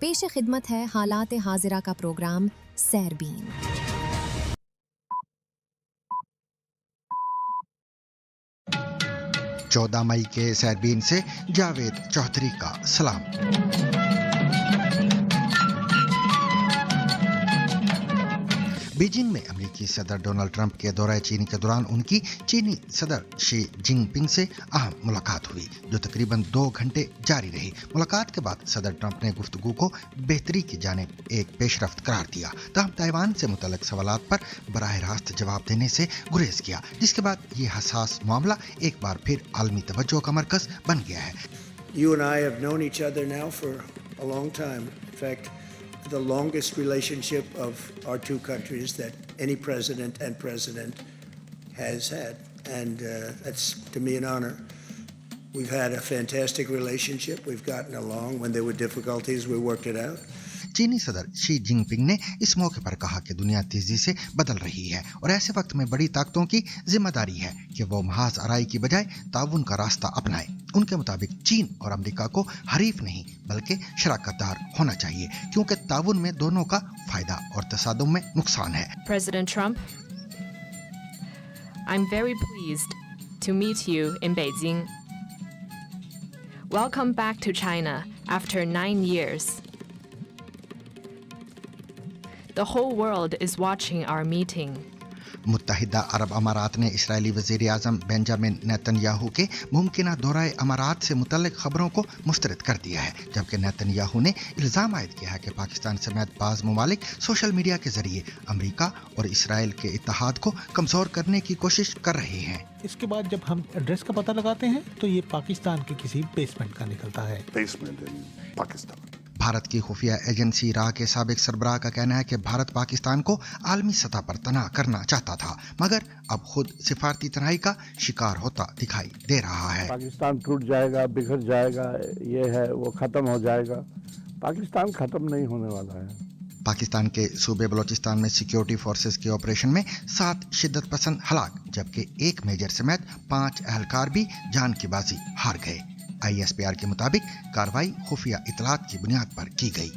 پیش خدمت ہے حالات حاضرہ کا پروگرام سیربین۔ 14 مئی کے سیربین سے جاوید چودھری کا سلام۔ بیجنگ میں امریکی صدر ڈونلڈ ٹرمپ کے دورہ چین کے دوران ان کی چینی صدر شی جن پنگ سے اہم ملاقات ہوئی جو تقریباً 2 گھنٹے جاری رہی۔ ملاقات کے بعد صدر ٹرمپ نے گفتگو کو بہتری کی جانب ایک پیش رفت قرار دیا، تاہم تائیوان سے متعلق سوالات پر براہ راست جواب دینے سے گریز کیا، جس کے بعد یہ حساس معاملہ ایک بار پھر عالمی توجہ کا مرکز بن گیا ہے۔ You and I have known each other now for a long time. In fact, the longest relationship of our two countries that any president has had. And that's, to me, an honor. We've had a fantastic relationship. We've gotten along. When there were difficulties, we worked it out. چینی صدر شی جن پنگ نے اس موقع پر کہا کہ دنیا تیزی سے بدل رہی ہے اور ایسے وقت میں بڑی طاقتوں کی ذمہ داری ہے کہ وہ محض آرائی کی بجائے تعاون کا راستہ اپنائیں۔ ان کے مطابق چین اور امریکہ کو حریف نہیں بلکہ شراکت دار ہونا چاہیے، کیونکہ تعاون میں دونوں کا فائدہ اور تصادم میں نقصان ہے۔ President Trump, I'm very pleased to meet you in Beijing. Welcome back to China after 9 years. The whole world is watching our meeting. متحدہ عرب امارات نے اسرائیلی وزیر اعظم بنجامن نیتن یاہو کے ممکنہ دورہ امارات سے متعلق خبروں کو مسترد کر دیا ہے، جبکہ نیتن یاہو نے الزام عائد کیا ہے کہ پاکستان سمیت بعض ممالک سوشل میڈیا کے ذریعے امریکہ اور اسرائیل کے اتحاد کو کمزور کرنے کی کوشش کر رہے ہیں۔ اس کے بعد جب ہم ایڈریس کا پتہ لگاتے ہیں تو یہ پاکستان کے کسی بیسمنٹ کا نکلتا ہے۔ بھارت کی خفیہ ایجنسی را کے سابق سربراہ کا کہنا ہے کہ بھارت پاکستان کو عالمی سطح پر تنہا کرنا چاہتا تھا، مگر اب خود سفارتی تنہائی کا شکار ہوتا دکھائی دے رہا ہے۔ پاکستان ٹوٹ جائے گا، بکھر جائے گا، یہ ہے وہ ختم ہو جائے گا۔ پاکستان ختم نہیں ہونے والا ہے۔ پاکستان کے صوبے بلوچستان میں سیکیورٹی فورسز کے آپریشن میں 7 شدت پسند ہلاک، جبکہ 1 میجر سمیت 5 اہلکار بھی جان کی بازی ہار گئے۔ ISPR کے مطابق کارروائی خفیہ اطلاعات کی بنیاد پر کی گئی۔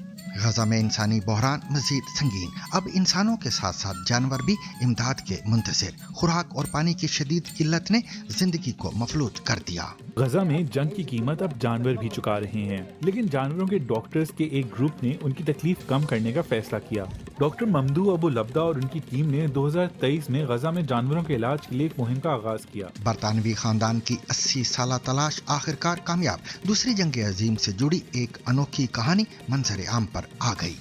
غزہ میں انسانی بحران مزید سنگین، اب انسانوں کے ساتھ ساتھ جانور بھی امداد کے منتظر۔ خوراک اور پانی کی شدید قلت نے زندگی کو مفلوج کر دیا۔ غزہ میں جنگ کی قیمت اب جانور بھی چکا رہے ہیں، لیکن جانوروں کے ڈاکٹرز کے ایک گروپ نے ان کی تکلیف کم کرنے کا فیصلہ کیا۔ ڈاکٹر ممدو ابو لبدہ اور ان کی ٹیم نے 2023 میں غزہ میں جانوروں کے علاج کے لیے ایک مہم کا آغاز کیا۔ برطانوی خاندان کی 80 سالہ تلاش آخرکار کامیاب، دوسری جنگ عظیم سے جڑی ایک انوکھی کہانی منظر عام پر آ گئی۔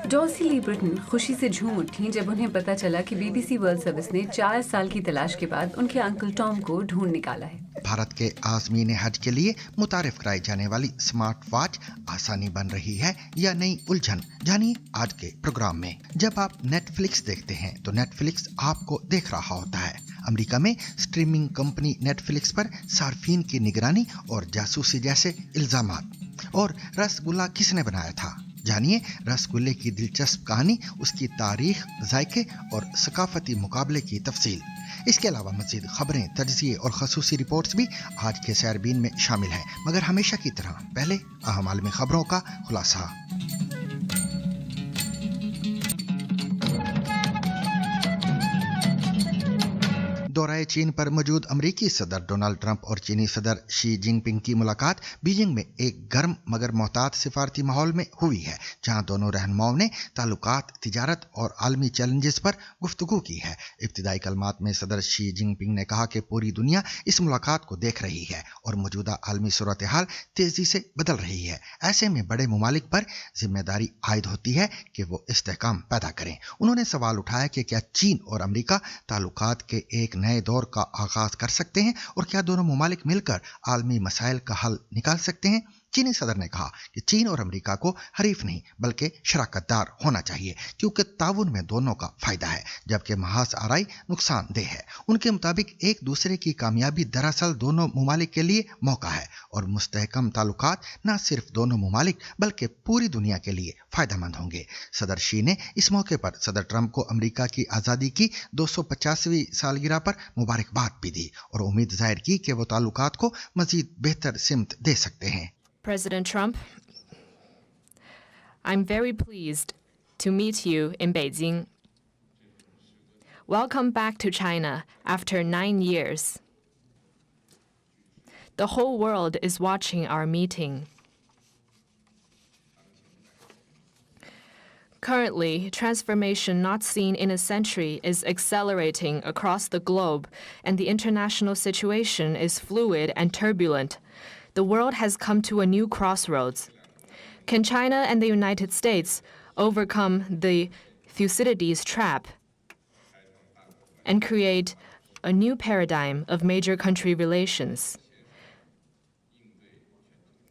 ڈالسی لی برٹن خوشی سے جھوم اٹھیں جب انہیں پتہ چلا کہ BBC ورلڈ سروس نے 4 سال کی تلاش کے بعد ان کے انکل ٹام کو ڈھونڈ نکالا ہے۔ بھارت کے عازمین حج کے لیے متعارف کرائی جانے والی سمارٹ واچ آسانی بن رہی ہے یا نئی الجھن، جانیے آج کے پروگرام میں۔ جب آپ نیٹ فلکس دیکھتے ہیں تو نیٹ فلکس آپ کو دیکھ رہا ہوتا ہے۔ امریکہ میں سٹریمنگ کمپنی نیٹ فلکس پر صارفین کی نگرانی اور جاسوسی جیسے الزامات۔ اور رس گلا کس نے بنایا تھا؟ جانیے رس گلے کی دلچسپ کہانی، اس کی تاریخ، ذائقے اور ثقافتی مقابلے کی تفصیل۔ اس کے علاوہ مزید خبریں، تجزیے اور خصوصی رپورٹس بھی آج کے سیربین میں شامل ہیں، مگر ہمیشہ کی طرح پہلے اہم عالمی خبروں کا خلاصہ۔ دورہ چین پر موجود امریکی صدر ڈونلڈ ٹرمپ اور چینی صدر شی جن پنگ کی ملاقات بیجنگ میں ایک گرم مگر محتاط سفارتی ماحول میں ہوئی ہے، جہاں دونوں رہنماؤں نے تعلقات، تجارت اور عالمی چیلنجز پر گفتگو کی ہے۔ ابتدائی کلمات میں صدر شی جن پنگ نے کہا کہ پوری دنیا اس ملاقات کو دیکھ رہی ہے اور موجودہ عالمی صورتحال تیزی سے بدل رہی ہے۔ ایسے میں بڑے ممالک پر ذمہ داری عائد ہوتی ہے کہ وہ استحکام پیدا کریں۔ انہوں نے سوال اٹھایا کہ کیا چین اور امریکہ تعلقات کے ایک نئے دور کا آغاز کر سکتے ہیں اور کیا دونوں ممالک مل کر عالمی مسائل کا حل نکال سکتے ہیں؟ चीनी सदर ने कहा कि चीन और अमेरिका को हरीफ नहीं बल्कि शराकतदार होना चाहिए क्योंकि ताउन में दोनों का फायदा है जबकि महाज आराई नुकसानदेह है। उनके मुताबिक एक दूसरे की कामयाबी दरअसल दोनों मुमालिक के लिए मौका है और मुस्तहकम ताल्लुकात न सिर्फ दोनों मुमालिक बल्कि पूरी दुनिया के लिए फायदेमंद होंगे। सदर शी ने इस मौके पर सदर ट्रंप को अमेरिका की आज़ादी की 250वीं सालगिरह पर मुबारकबाद भी दी और उम्मीद जाहिर की कि वो ताल्लुकात को मजीद बेहतर सिमत दे सकते हैं। President Trump, I'm very pleased to meet you in Beijing. Welcome back to China after 9 years. The whole world is watching our meeting. Currently, transformation not seen in a century is accelerating across the globe, and the international situation is fluid and turbulent. The world has come to a new crossroads. Can China and the United States overcome the Thucydides trap and create a new paradigm of major country relations?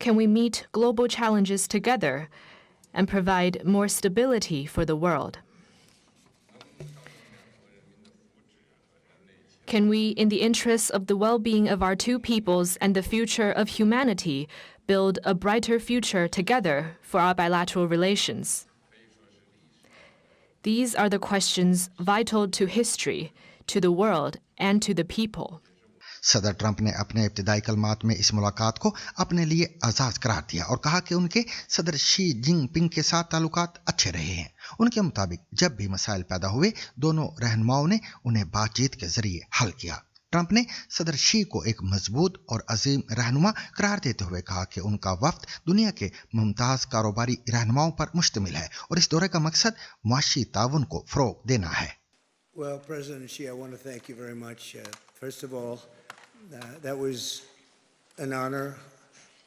Can we meet global challenges together and provide more stability for the world? Can we, in the interests of the well-being of our two peoples and the future of humanity, build a brighter future together for our bilateral relations? These are the questions vital to history, to the world, and to the people. सदर Trump ने अपने इब्तिदाई कलमात में इस मुलाकात को अपने लिए आज़ाद करार दिया और कहा कि उनके सदर शी जिनपिंग के साथ ताल्लुकात अच्छे रहे हैं। उनके मुताबिक जब भी मसाइल पैदा हुए दोनों रहनुमाओं ने उन्हें बातचीत के जरिए हल किया। ट्रंप ने सदर शी को एक मजबूत और अजीम रहनुमा करार देते हुए कहा कि उनका वफ्द दुनिया के मुमताज़ कारोबारी रहनुमाओं पर मुश्तमिल है और इस दौरे का मकसद मुआशी ताउन को फ़रोग़ देना है। Well, President Xi, I want to thank you very much. First of all, that was an honor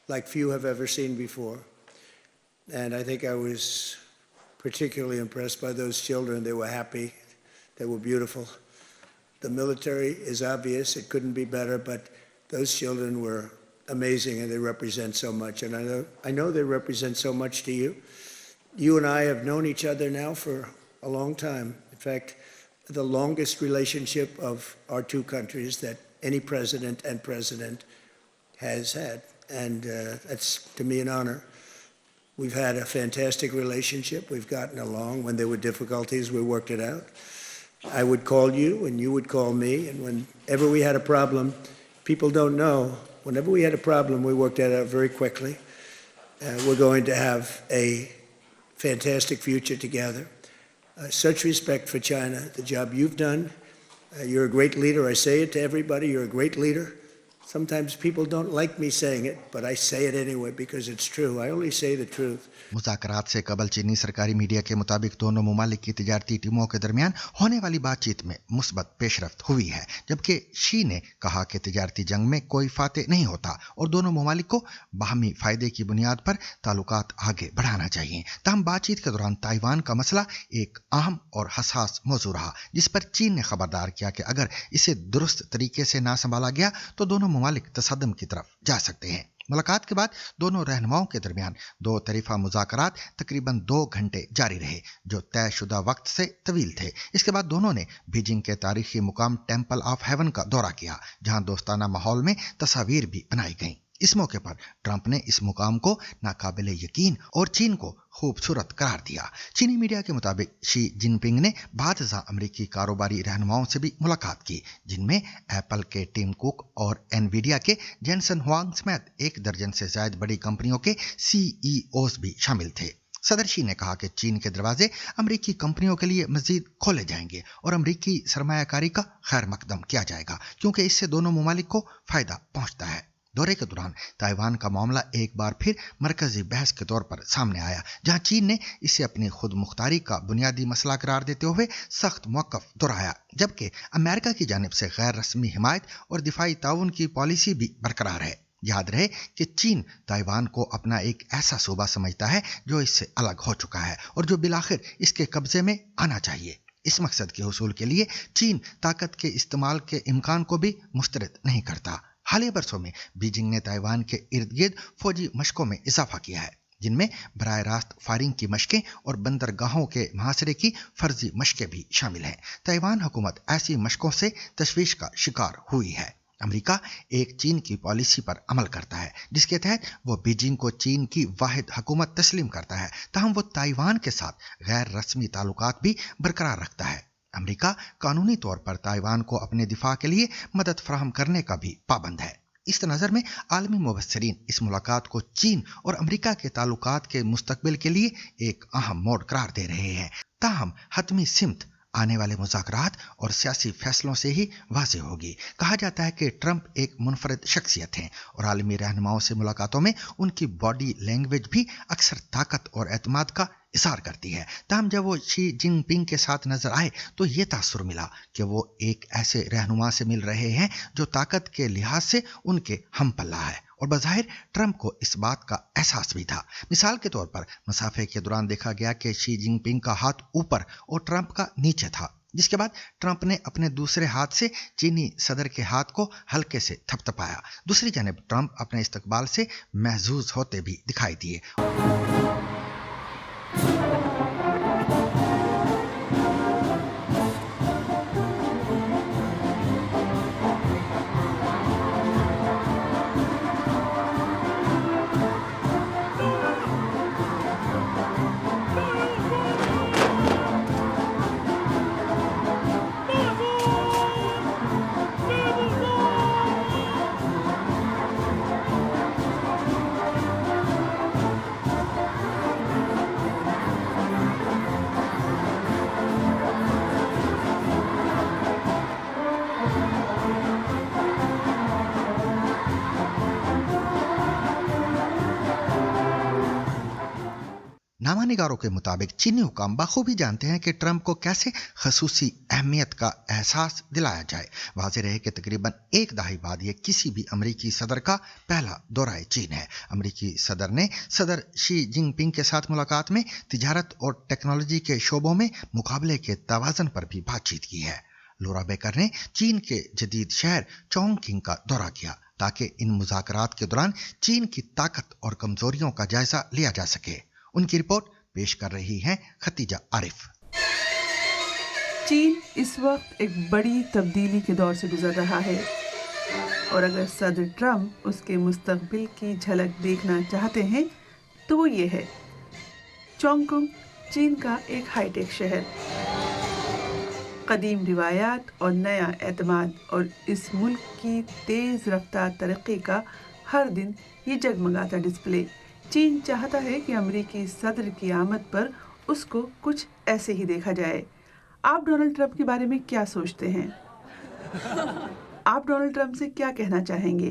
like few have ever seen before. And I think I was particularly impressed by those children. They were happy. They were beautiful. The military is obvious. It couldn't be better, but those children were amazing and they represent so much. And I know they represent so much to you. You and I have known each other now for a long time. In fact, the longest relationship of our two countries that any president and president has had. And that's, to me, an honor. We've had a fantastic relationship. We've gotten along. When there were difficulties, we worked it out. I would call you, and you would call me. And whenever we had a problem, people don't know, whenever we had a problem, we worked that out very quickly. We're going to have a fantastic future together. Such respect for China, the job you've done. You're a great leader. I say it to everybody. You're a great leader. Sometimes people don't like me saying it, but I say it anyway because it's true. I only say the truth. मुज़ाकरात से कबल चीनी सरकारी media के मुताबिक दोनों मुमालिक की तिजारती टीमों के दरमियान होने वाली बातचीत में मुस्बत पेशरफ्त हुई है, जबकि शी ने कहा कि तिजारती जंग में कोई फाते नहीं होता और दोनों मुमालिक को बाहमी फायदे की बुनियाद पर ताल्लुकात आगे बढ़ाना चाहिए। ताहम बातचीत के दौरान ताइवान का मसला एक अहम और हसास मौजू रहा, जिस पर चीन ने खबरदार किया कि अगर इसे दुरुस्त तरीके से ना संभाला गया तो दोनों मुमालिक तसद्दुम की तरफ जा सकते हैं। मुलाकात के बाद दोनों रहनुमाओं के दरमियान दो तरफा मुज़ाकरात तकरीबन 2 घंटे जारी रहे, जो तयशुदा वक्त से तवील थे। इसके बाद दोनों ने बीजिंग के तारीखी मुकाम टेम्पल ऑफ हेवन का दौरा किया, जहां दोस्ताना माहौल में तस्वीर भी बनाई गईं। इस मौके पर ट्रंप ने इस मुकाम को नाकाबिले यकीन और चीन को खूबसूरत करार दिया। चीनी मीडिया के मुताबिक शी जिनपिंग ने बादशाह अमरीकी कारोबारी रहनुमाओं से भी मुलाकात की, जिनमें एप्पल के टिम कुक और एनवीडिया के जेनसन हुआंग समेत 1 दर्जन से ज्यादा बड़ी कंपनियों के सीईओज भी शामिल थे। सदर शी ने कहा कि चीन के दरवाजे अमरीकी कंपनियों के लिए मजीद खोले जाएंगे और अमरीकी सरमायाकारी का खैर मकदम किया जाएगा, क्योंकि इससे दोनों मुमालिक को फायदा पहुंचता है। दौरे के दौरान ताइवान का मामला एक बार फिर मरकजी बहस के तौर पर सामने आया, जहां चीन ने इसे अपनी खुद मुख्तारी का बुनियादी मसला करार देते हुए सख्त मौक़िफ़ दोहराया, जबकि अमेरिका की जानिब से गैर रस्मी हिमायत और दिफाई ताउन की पॉलिसी भी बरकरार है। याद रहे कि चीन ताइवान को अपना एक ऐसा सूबा समझता है जो इससे अलग हो चुका है और जो बिलाखिर इसके कब्जे में आना चाहिए। इस मकसद के हुसूल के लिए चीन ताकत के इस्तेमाल के इम्कान को भी मुस्तरद नहीं करता। हालिया बरसों में बीजिंग ने ताइवान के इर्द गिर्द फौजी मशकों में इजाफा किया है, जिनमें बराह रास्त फायरिंग की मशकें और बंदरगाहों के मुहासरे की फर्जी मशकें भी शामिल हैं। ताइवान हुकूमत ऐसी मशकों से तशवीश का शिकार हुई है। अमेरिका एक चीन की पॉलिसी पर अमल करता है, जिसके तहत वो बीजिंग को चीन की वाहिद हुकूमत तस्लीम करता है, ताहम वो ताइवान के साथ गैर रस्मी ताल्लुकात भी बरकरार रखता है। अमेरिका कानूनी तौर पर ताइवान को अपने दिफा के लिए मदद फराहम करने का भी पाबंद है। इस नज़र में आलमी मुबस्सिरीन इस मुलाकात को चीन और अमेरिका के ताल्लुकात के मुस्तकबिल के लिए एक अहम मोड़ करार दे रहे हैं। ताहम हतमी सिमत आने वाले मुज़ाकरात और सियासी फैसलों से ही वाज़ेह होगी। कहा जाता है कि ट्रंप एक मुनफरद शख्सियत हैं और आलमी रहनुमाओं से मुलाकातों में उनकी बॉडी लैंग्वेज भी अक्सर ताकत और एतमाद का इज़हार करती है। ताहम जब वो शी जिनपिंग के साथ नजर आए तो ये तासुर मिला कि वो एक ऐसे रहनुमा से मिल रहे हैं जो ताकत के लिहाज से उनके हम पल्ला है, और बज़ाहिर ट्रंप को इस बात का एहसास भी था। मिसाल के तौर पर मुसाफे के दौरान देखा गया कि शी जिनपिंग का हाथ ऊपर और ट्रंप का नीचे था, जिसके बाद ट्रंप ने अपने दूसरे हाथ से चीनी सदर के हाथ को हल्के से थपथपाया। दूसरी जानब ट्रंप अपने इस्तकबाल से महजूज होते भी दिखाई दिए। नामानिगारों के मुताबिक चीनी हुकाम बखूबी जानते हैं कि ट्रंप को कैसे खसूसी अहमियत का एहसास दिलाया जाए। वाज़ेह रहे कि तकरीबन एक दहाई बाद ये किसी भी अमरीकी सदर का पहला दौरा चीन है। अमरीकी सदर ने सदर शी जिनपिंग के साथ मुलाकात में तिजारत और टेक्नोलॉजी के शोबों में मुकाबले के तवाज़न पर भी बातचीत की है। लोरा बेकर ने चीन के जदीद शहर चोंगकिंग का दौरा किया ताकि इन मुज़ाकरात के दौरान चीन की ताकत और कमजोरियों का जायजा लिया जा सके। उनकी रिपोर्ट पेश कर रही हैं खतीजा आरिफ। चीन इस वक्त एक बड़ी तब्दीली के दौर से गुजर रहा है, और अगर सदर ट्रंप उसके मुस्तकबिल की झलक देखना चाहते हैं तो वो ये है। चोंगकुंग चीन का एक हाईटेक शहर, कदीम रिवायात और नया एतमाद, और इस मुल्क की तेज़ रफ्तार तरक्की का हर दिन ये जगमगाता डिस्प्ले। चीन चाहता है कि अमेरिकी सदर की आमद पर उसको कुछ ऐसे ही देखा जाए। आप डोनाल्ड ट्रंप के बारे में क्या सोचते हैं? आप डोनाल्ड ट्रंप से क्या कहना चाहेंगे?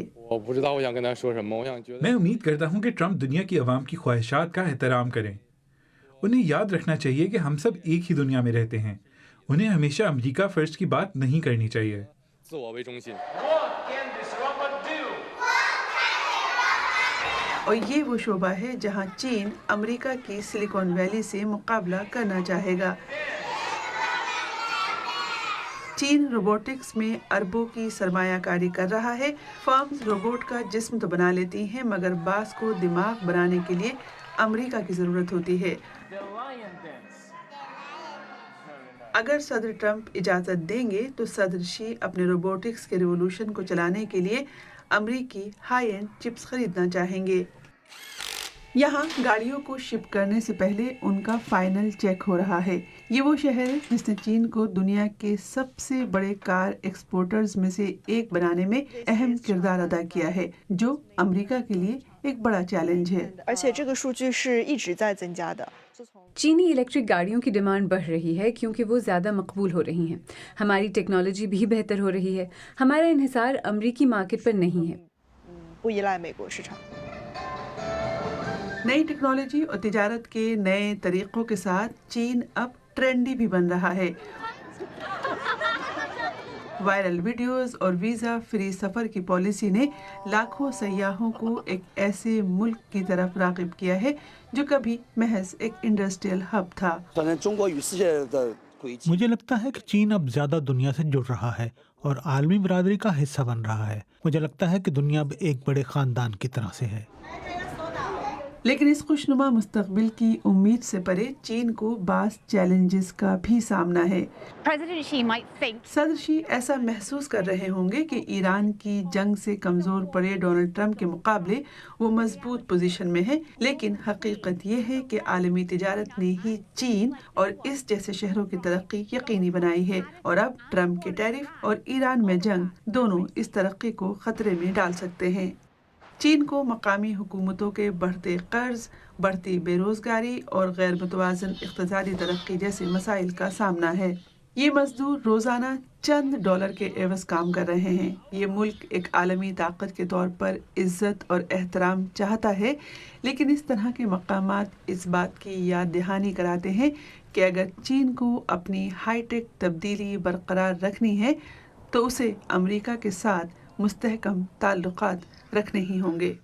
मैं उम्मीद करता हूं कि ट्रंप दुनिया की आवाम की ख्वाहिशात का एहतराम करें। उन्हें याद रखना चाहिए कि हम सब एक ही दुनिया में रहते हैं। उन्हें हमेशा अमेरिका फर्स्ट की बात नहीं करनी चाहिए। और ये वो शोबा है जहां चीन अमेरिका की सिलिकॉन वैली से मुकाबला करना चाहेगा। चीन रोबोटिक्स में अरबों की सरमायाकारी कर रहा है। फर्म्स रोबोट का जिस्म तो बना लेती हैं, मगर बास को दिमाग बनाने के लिए अमेरिका की ज़रूरत होती है। अगर सदर ट्रंप इजाज़त देंगे तो सदर शी अपने रोबोटिक्स के रिवोल्यूशन को चलाने के लिए अमेरिकी हाई एंड चिप्स खरीदना चाहेंगे। यहाँ गाड़ियों को शिप करने से पहले उनका फाइनल चेक हो रहा है। ये वो शहर है जिसने चीन को दुनिया के सबसे बड़े कार एक्सपोर्टर्स में से एक बनाने में अहम किरदार अदा किया है, जो अमेरिका के लिए एक बड़ा चैलेंज है। चीनी इलेक्ट्रिक गाड़ियों की डिमांड बढ़ रही है क्योंकि वो ज़्यादा मकबूल हो रही हैं। हमारी टेक्नोलॉजी भी बेहतर हो रही है। हमारा इन्हिसार अमेरिकी मार्केट पर नहीं है। नई टेक्नोलॉजी और तिजारत के नए तरीक़ों के साथ चीन अब ट्रेंडी भी बन रहा है। वायरल वीडियोस और वीज़ा फ्री सफ़र की पॉलिसी ने लाखों सयाहों को एक ऐसे मुल्क की तरफ राग़िब किया है जो कभी महज एक इंडस्ट्रियल हब था। मुझे लगता है कि चीन अब ज़्यादा दुनिया से जुड़ रहा है और आलमी बरादरी का हिस्सा बन रहा है। मुझे लगता है कि दुनिया अब एक बड़े खानदान की तरह से है। लेकिन इस खुशनुमा मुस्तकबिल की उम्मीद से परे चीन को बास चैलेंजेस का भी सामना है। सदर शी ऐसा महसूस कर रहे होंगे कि ईरान की जंग से कमजोर पड़े डोनाल्ड ट्रंप के मुकाबले वो मजबूत पोजीशन में है, लेकिन हकीकत ये है कि आलमी तिजारत ने ही चीन और इस जैसे शहरों की तरक्की यकीनी बनाई है, और अब ट्रंप के टैरिफ और ईरान में जंग दोनों इस तरक्की को खतरे में डाल सकते हैं। चीन को मकामी हुकूमतों के बढ़ते कर्ज, बढ़ती बेरोजगारी और गैर मुतवाज़न इक़्तिसादी तरक्की जैसे मसाइल का सामना है। ये मजदूर रोज़ाना चंद डॉलर के एवज़ काम कर रहे हैं। ये मुल्क एक आलमी ताकत के तौर पर इज़्ज़त और एहतराम चाहता है, लेकिन इस तरह के मकामात इस बात की याद दहानी कराते हैं कि अगर चीन को अपनी हाईटेक तब्दीली बरकरार रखनी है तो उसे अमेरिका के साथ मुस्तहकम ताल्लुकात रखने ही होंगे।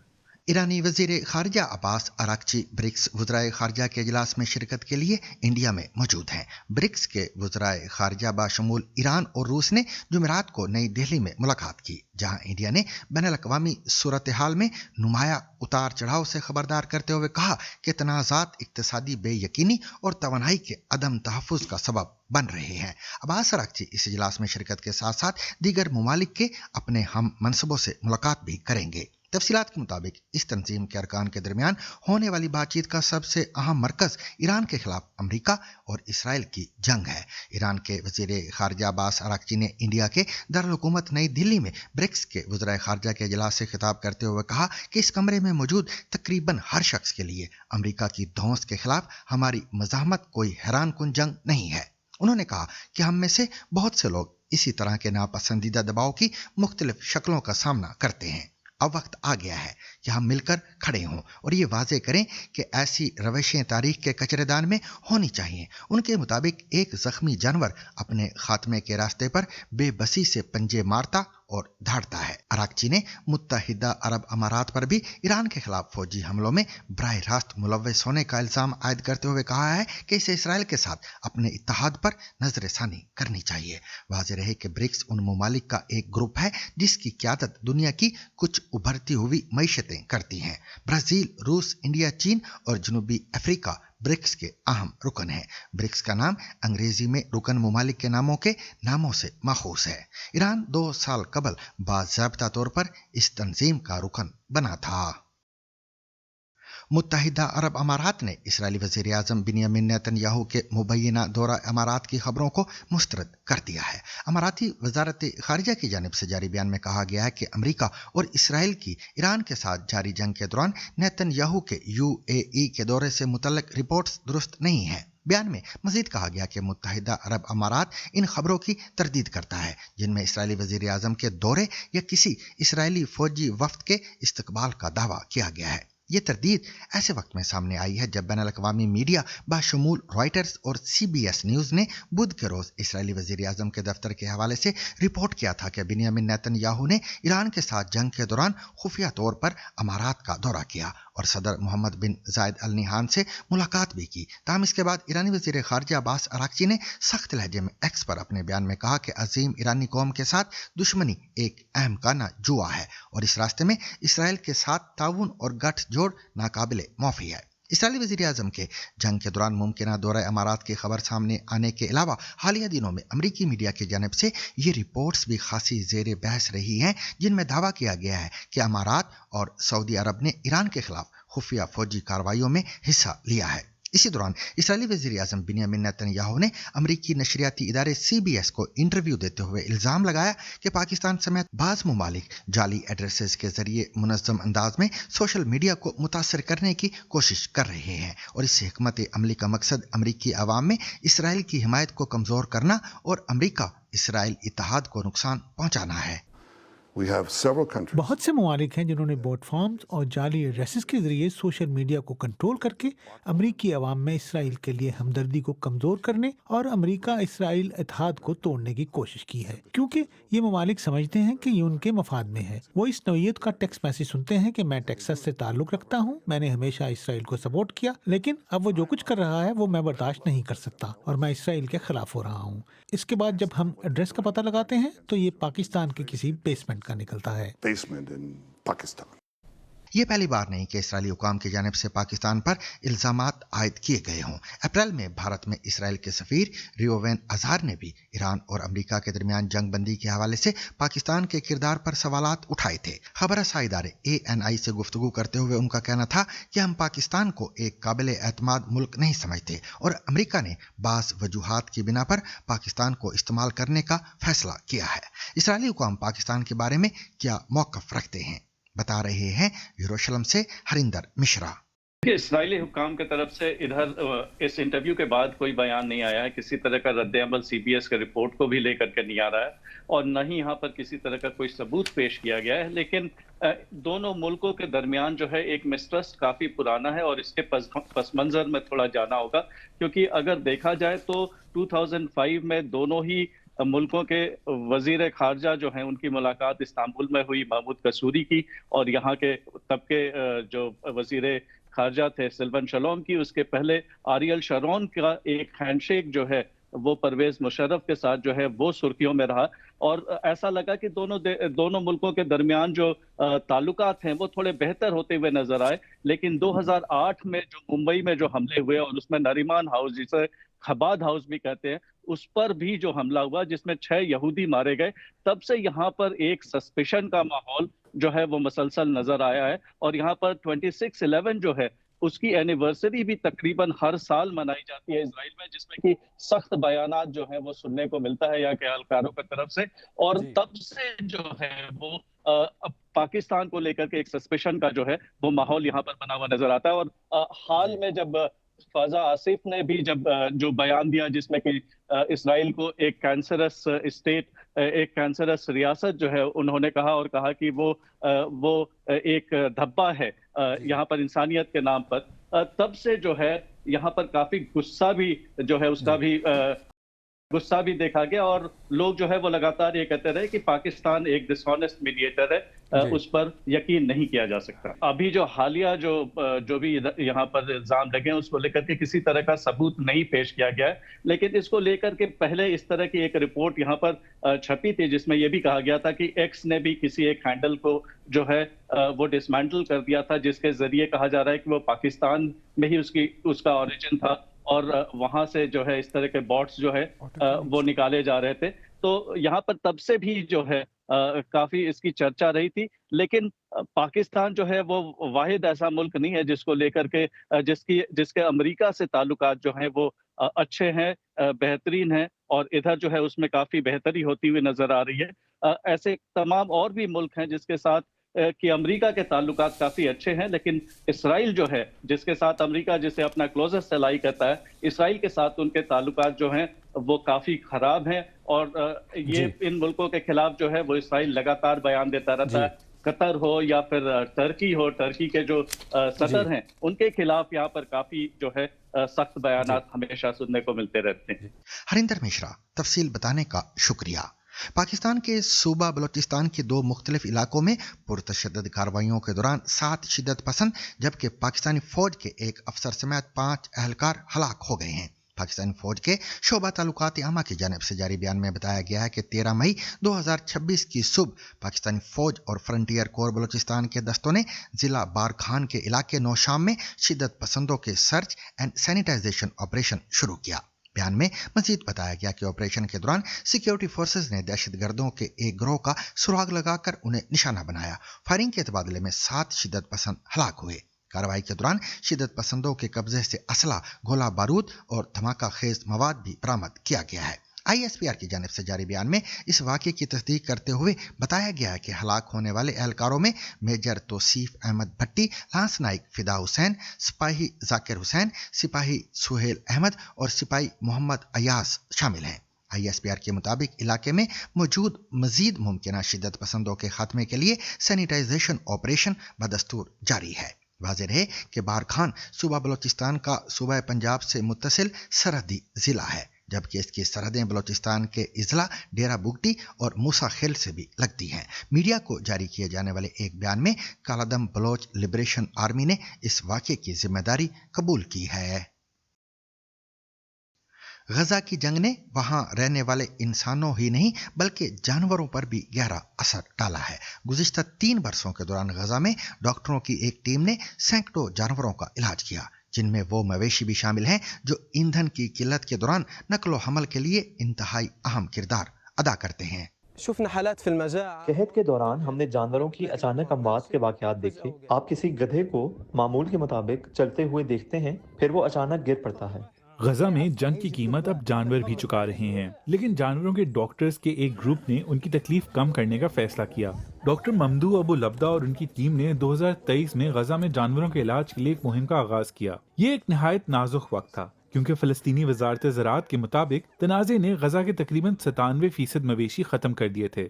ईरानी वजीर खारजा अब्बास अराक्ची ब्रिक्स वज़राए खारजा के इजलास में शिरकत के लिए इंडिया में मौजूद हैं। ब्रिक्स के वज़राए खारजा बाशमूल ईरान और रूस ने जुमेरात को नई दिल्ली में मुलाकात की, जहां इंडिया ने बैनुल-अक़वामी सूरत हाल में नुमाया उतार चढ़ाव से खबरदार करते हुए कहा कि तनाज़ात इक़्तिसादी बेयकीनी और तवानाई के अदम तहफ़्फ़ुज़ का सबब बन रहे हैं। अब्बास अराक्ची इस इजलास में शिरकत के साथ साथ दीगर ममालिक के अपने हम मनसबों से मुलाकात भी करेंगे। तफसीलात के मुताबिक इस तंजीम के अरकान के दरमियान होने वाली बातचीत का सबसे अहम मरकज़ ईरान के खिलाफ अमेरिका और इसराइल की जंग है। ईरान के वज़ीर खारजा अब्बास अराक्ची ने इंडिया के दारुल-हुकूमत नई दिल्ली में ब्रिक्स के वज़राए खारजा के इजलास से खिताब करते हुए कहा कि इस कमरे में मौजूद तकरीबन हर शख्स के लिए अमेरिका की धौंस के खिलाफ हमारी मज़ाहमत कोई हैरान कुन जंग नहीं है। उन्होंने कहा कि हम में से बहुत से लोग इसी तरह के नापसंदीदा दबाव की मुख्तलिफ शक्लों का सामना करते हैं। अब वक्त आ गया है कि हम मिलकर खड़े हों और ये वाज़े करें कि ऐसी रवैशें तारीख के कचरेदान में होनी चाहिए। उनके मुताबिक एक ज़ख्मी जानवर अपने खात्मे के रास्ते पर बेबसी से पंजे मारता और धाड़ता है। अराक्ची ने मुत्तहिदा अरब अमारात पर भी ईरान के खिलाफ फौजी हमलों में बराह रास्त मुलव्वस होने का इल्ज़ाम आयद करते हुए कहा है कि इसे इसराइल के साथ अपने इत्तेहाद पर नजरसानी करनी चाहिए। वाज़ेह रहे कि ब्रिक्स उन ममालिक का एक ग्रुप है जिसकी क़यादत दुनिया की कुछ उभरती हुई मईशतें करती हैं। ब्राज़ील, रूस, इंडिया, चीन और जनूबी अफ्रीका ब्रिक्स के अहम रुकन है। ब्रिक्स का नाम अंग्रेजी में रुकन ममालिक के नामों से माखूस है। ईरान 2 साल कबल बाज़ाब्ता तौर पर इस तंजीम का रुकन बना था। मुत्तहिदा अरब अमारात ने इसराइली वज़ीर आज़म बिन्यामिन नेतन्याहू के मुबैना दौरा अमारात की खबरों को मुस्तरद कर दिया है। अमाराती वज़ारत खारिजा की जानिब से जारी बयान में कहा गया है कि अमेरिका और इसराइल की ईरान के साथ जारी जंग के दौरान नेतन्याहू के UAE के दौरे से मुतल्लिक़ रिपोर्ट्स दुरुस्त नहीं हैं। बयान में मजीद कहा गया कि मुत्तहिदा अरब अमारात इन खबरों की तरदीद करता है जिनमें इसराइली वज़ीर आज़म के दौरे या किसी इसराइली फौजी वफ्द के इस्तकबाल का दावा किया गया है। ये तरदीद ऐसे वक्त में सामने आई है जब बैनुल-अक़वामी मीडिया बाशमूल रॉयटर्स और CBS न्यूज़ ने बुध के रोज़ इसराइली वज़ीर आज़म के दफ्तर के हवाले से रिपोर्ट किया था कि बिन्यामिन नेतन्याहू ने ईरान के साथ जंग के दौरान खुफिया तौर पर अमारात का दौरा किया और सदर मोहम्मद बिन जायद अल नहान से मुलाकात भी की। ताहम इसके बाद ईरानी वज़ीर खारजा अब्बास अराक्ची ने सख्त लहजे में एक्स पर अपने बयान में कहा कि अजीम ईरानी कौम के साथ दुश्मनी एक अहम काना जुआ है और इस रास्ते में इसराइल के साथ ताउन और गठजोड़ नाकाबिले माफ़ी है। इसराइली वज़ीर आज़म के जंग के दौरान मुमकिना दौरा अमारात की खबर सामने आने के अलावा हालिया दिनों में अमरीकी मीडिया की जानिब से ये रिपोर्ट्स भी खासी ज़ेर बहस रही हैं जिनमें दावा किया गया है कि अमारात और सऊदी अरब ने ईरान के खिलाफ खुफिया फौजी कार्रवाइयों में हिस्सा लिया है। इसी दौरान इसराइली वज़ीर आज़म बिन्यामिन नेतन्याहू ने अमरीकी नशरियाती इदारे CBS को इंटरव्यू देते हुए इल्ज़ाम लगाया कि पाकिस्तान समेत बाज़ ममालिक जाली एड्रेसेस के जरिए मुनज़्ज़म अंदाज में सोशल मीडिया को मुतासर करने की कोशिश कर रहे हैं और इस हिकमत अमली का मकसद अमरीकी अवाम में इसराइल की हिमायत को कमज़ोर करना और अमरीका इसराइल इत्तेहाद को नुकसान पहुँचाना है। We have several countries. बहुत से ममालिक हैं जिन्होंने बोट फॉर्म्स और जाली एड्रेसेस के जरिए सोशल मीडिया को कंट्रोल करके अमरीकी अवाम में इसराइल के लिए हमदर्दी को कमजोर करने और अमरीका इसराइल इत्तेहाद को तोड़ने की कोशिश की है, क्योंकि ये ममालिक समझते हैं कि ये उनके मफाद में है। वो इस नौयत का टेक्स्ट मैसेज सुनते हैं कि मैं टेक्सास से ताल्लुक रखता हूँ, मैंने हमेशा इसराइल को सपोर्ट किया, लेकिन अब वो जो कुछ कर रहा है वो मैं बर्दाश्त नहीं कर सकता और मैं इसराइल के खिलाफ हो रहा हूँ। इसके बाद जब हम एड्रेस का पता लगाते हैं तो ये पाकिस्तान के किसी बेसमेंट का निकलता है। Basement in Pakistan. ये पहली बार नहीं कि इसराइली हुकाम की जानिब से पाकिस्तान पर इल्जामात आयद किए गए हों। अप्रैल में भारत में इसराइल के सफीर रियोवेन अजहार ने भी ईरान और अमेरिका के दरमियान जंग बंदी के हवाले से पाकिस्तान के किरदार पर सवालात उठाए थे। खबरसां इदारे ANI से गुफ्तगू करते हुए उनका कहना था कि हम पाकिस्तान को एक काबिल एतमाद मुल्क नहीं समझते और अमेरिका ने बास वजूहात की बिना पर पाकिस्तान को इस्तेमाल करने का फैसला किया है। इसराइली हुकाम पाकिस्तान के बारे में क्या मौक़िफ़ रखते हैं, बता रहे हैं यरूशलेम से हरिंदर मिश्रा। इसराइली हुकाम की तरफ से इधर इस इंटरव्यू के बाद कोई बयान नहीं आया है, किसी तरह का रद्द-ए-अमल CBS के रिपोर्ट को भी लेकर के नहीं आ रहा है और न ही यहाँ पर किसी तरह का कोई सबूत पेश किया गया है। लेकिन दोनों मुल्कों के दरमियान जो है एक मिसट्रस्ट काफ़ी पुराना है और इसके पस मंज़र में थोड़ा जाना होगा, क्योंकि अगर देखा जाए तो 2005 में दोनों ही मुल्कों के वजीर खारजा जो हैं उनकी मुलाकात इस्तांबुल में हुई महमूद कसूरी की, और यहाँ के तब के जो वजीर खारजा थे सिल्वन शलोम की। उसके पहले आरियल शरोन का एक हैंडशेक जो है वो परवेज मुशर्रफ के साथ जो है वो सुर्खियों में रहा और ऐसा लगा कि दोनों मुल्कों के दरमियान जो ताल्लुकात हैं वो थोड़े बेहतर होते हुए नजर आए। लेकिन 2008 में जो मुंबई में जो हमले हुए और उसमें नरीमान हाउस, जिसे खबाद हाउस भी कहते हैं, उस पर भी जो हमला हुआ जिसमें 6 यहूदी मारे गए, तब से यहाँ पर एक सस्पिशन का माहौल जो है वो मसलसल नजर आया है। और यहाँ पर 26/11 जो है उसकी एनिवर्सरी भी तकरीबन हर साल मनाई जाती है इजराइल में, जिसमें कि सख्त बयानात जो है वो सुनने को मिलता है यहाँ के अहलकारों की तरफ से। और तब से जो है वो पाकिस्तान को लेकर के एक सस्पेशन का जो है वो माहौल यहाँ पर बना हुआ नजर आता है। और हाल में जब फाजा आसिफ ने भी जब जो बयान दिया जिसमें कि इसराइल को एक कैंसरस स्टेट, एक कैंसरस रियासत जो है उन्होंने कहा, और कहा कि वो एक धब्बा है यहाँ पर इंसानियत के नाम पर, तब से जो है यहाँ पर काफी गुस्सा भी जो है उसका भी गुस्सा भी देखा गया और लोग जो है वो लगातार ये कहते रहे कि पाकिस्तान एक डिसऑनेस्ट मीडिएटर है, उस पर यकीन नहीं किया जा सकता। अभी जो हालिया जो भी यहाँ पर इल्जाम लगे हैं उसको लेकर के किसी तरह का सबूत नहीं पेश किया गया है, लेकिन इसको लेकर के पहले इस तरह की एक रिपोर्ट यहाँ पर छपी थी जिसमें यह भी कहा गया था कि एक्स ने भी किसी एक हैंडल को जो है वो डिसमेंटल कर दिया था, जिसके जरिए कहा जा रहा है कि वो पाकिस्तान में ही उसका ओरिजिन था और वहां से जो है इस तरह के बॉट्स जो है वो निकाले जा रहे थे। तो यहाँ पर तब से भी जो है काफी इसकी चर्चा रही थी, लेकिन पाकिस्तान जो है वो वाहिद ऐसा मुल्क नहीं है जिसको लेकर के जिसके अमेरिका से ताल्लुकात जो हैं वो अच्छे हैं, बेहतरीन हैं, और इधर जो है उसमें काफी बेहतरी होती हुई नजर आ रही है। ऐसे तमाम और भी मुल्क हैं जिसके साथ कि अमेरिका के ताल्लुकात काफी अच्छे हैं, लेकिन इसराइल जो है जिसके साथ अमेरिका जिसे अपना क्लोजेस्ट एलाई कहता है, इसराइल के साथ उनके ताल्लुकात जो हैं वो काफी खराब हैं और ये इन मुल्कों के खिलाफ जो है वो इसराइल लगातार बयान देता रहता है। कतर हो या फिर टर्की के जो सदर हैं उनके खिलाफ यहाँ पर काफी जो है सख्त बयानात हमेशा सुनने को मिलते रहते हैं। हरिंदर मिश्रा, तफसील बताने का शुक्रिया। पाकिस्तान के सूबा बलोचिस्तान के 2 मुख्तलिफ इलाकों में पुरतशद्दद कार्रवाइयों के दौरान 7 शिद्दत पसंद जबकि पाकिस्तानी फौज के एक अफसर समेत 5 एहलकार हलाक हो गए हैं। पाकिस्तानी फौज के शोबा ताल्लुकात आमा की जानिब से जारी बयान में बताया गया है कि 13 मई 2026 की सुबह पाकिस्तानी फौज और फ्रंटियर कोर बलोचिस्तान के दस्तों ने जिला बारखान के इलाके नौशाम में शिद्दत पसंदों के सर्च एंड सैनिटाइजेशन ऑपरेशन शुरू किया। बयान में मजीद बताया गया कि ऑपरेशन के दौरान सिक्योरिटी फोर्सेज ने दहशतगर्दों के एक गिरोह का सुराग लगाकर उन्हें निशाना बनाया। फायरिंग के तबादले में 7 शिद्दत पसंद हलाक हुए। कार्रवाई के दौरान शिद्दत पसंदों के कब्जे से असला, गोला बारूद और धमाका खेज मवाद भी बरामद किया गया है। ISPR की जानिब से जारी बयान में इस वाक़े की तस्दीक करते हुए बताया गया है कि हलाक होने वाले एहलकारों में मेजर तौसीफ अहमद भट्टी, लांस नाइक फिदा हुसैन, सिपाही जाकिर हुसैन, सिपाही सुहेल अहमद और सिपाही मोहम्मद अयास शामिल हैं। ISPR के मुताबिक इलाके में मौजूद मजीद मुमकिन शिद्दत पसंदों के खात्मे के लिए सैनिटाइजेशन ऑपरेशन बदस्तूर जारी है। वाज़ेह रहे कि बार खान सूबा बलोचिस्तान का सूबा पंजाब से मुत्तसिल सरहदी जिला है, जबकि इसकी सरहदें बलोचिस्तान के इजला डेरा बुगटी और मूसा खेल से भी लगती हैं। मीडिया को जारी किए जाने वाले एक बयान में कालादम बलोच लिबरेशन आर्मी ने इस वाक़े की जिम्मेदारी कबूल की है। गजा की जंग ने वहां रहने वाले इंसानों ही नहीं बल्कि जानवरों पर भी गहरा असर डाला है। गुज़िश्ता 3 बरसों के दौरान गजा में डॉक्टरों की एक टीम ने सैकड़ों जानवरों का इलाज किया, जिनमें वो मवेशी भी शामिल हैं जो ईंधन की किल्लत के दौरान नकलो हमल के लिए इंतहाई अहम किरदार अदा करते हैं। कहत के दौरान हमने जानवरों की अचानक अमवात के वाक़यात देखे। आप किसी गधे को मामूल के मुताबिक चलते हुए देखते हैं, फिर वो अचानक गिर पड़ता है। गजा में जंग की कीमत अब जानवर भी चुका रहे हैं, लेकिन जानवरों के डॉक्टर्स के एक ग्रुप ने उनकी तकलीफ कम करने का फैसला किया। डॉक्टर ममदू अबू लब्दा और उनकी टीम ने 2023 में गजा में जानवरों के इलाज के लिए एक मुहिम का आगाज किया। ये एक निहायत नाजुक वक्त था, क्योंकि फ़लस्तीनी वज़ारत ज़राअत के मुताबिक तनाज़े ने गजा के तकरीबन 97% मवेशी ख़त्म कर दिए थे।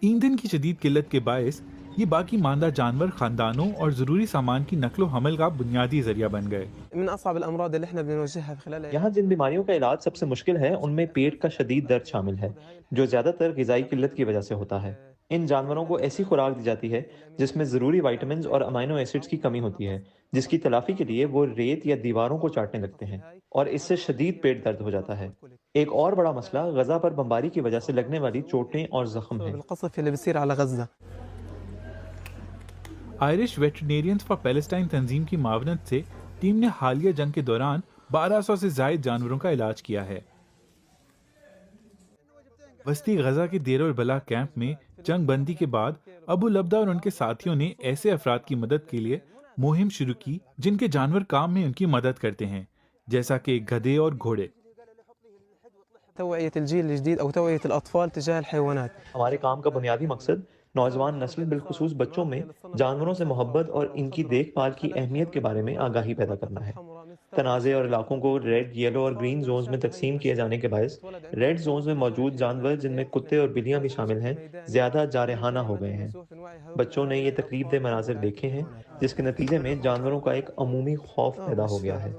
ईंधन की शदीद किल्लत के बायस ये बाकी मानदा जानवर खानदानों और ज़रूरी सामान की नकलो हमल का बुनियादी जरिया बन गए। यहाँ जिन बीमारियों का इलाज सबसे मुश्किल है उनमें पेट का शदीद दर्द शामिल है, जो ज़्यादातर ग़िज़ाई किल्लत की वजह से होता है। इन जानवरों को ऐसी खुराक दी जाती है जिसमें ज़रूरी विटामिन्स और अमीनो एसिड्स की कमी होती है, जिसकी तलाफी के लिए वो रेत या दीवारों को चाटने लगते हैं और इससे शदीद पेट दर्द हो जाता है। एक और बड़ा मसला गजा पर बमबारी की वजह से लगने वाली चोटें और जख्म है। आयरिश वेटरनेरियंस फॉर पैलेस्टाइन तंजीम की मावनत से टीम ने हालिया जंग के दौरान 1200 से ज़ायद जानवरों का इलाज किया है। वस्ती गजा के देर और बला कैंप में जंग बंदी के बाद अबू लब्दा और उनके साथियों ने ऐसे अफराद की मदद के लिए मुहिम शुरू की जिनके जानवर काम में उनकी मदद करते हैं, जैसा कि गधे और घोड़े। हमारे काम का बुनियादी मकसद नौजवान नस्ल बिलखुसूस बच्चों में जानवरों से मोहब्बत और इनकी देखभाल की अहमियत के बारे में आगाही पैदा करना है। तनाज़े और इलाकों को रेड, येलो और ग्रीन जोन्स में तकसीम किए जाने के बायस रेड जोन्स में मौजूद जानवर, जिनमें कुत्ते और बिल्लियां भी शामिल हैं, ज़्यादा जारहाना हो गए हैं। बच्चों ने ये तकलीफदेह मनाज़िर देखे हैं, जिसके नतीजे में जानवरों का एक अमूमी खौफ पैदा हो गया है।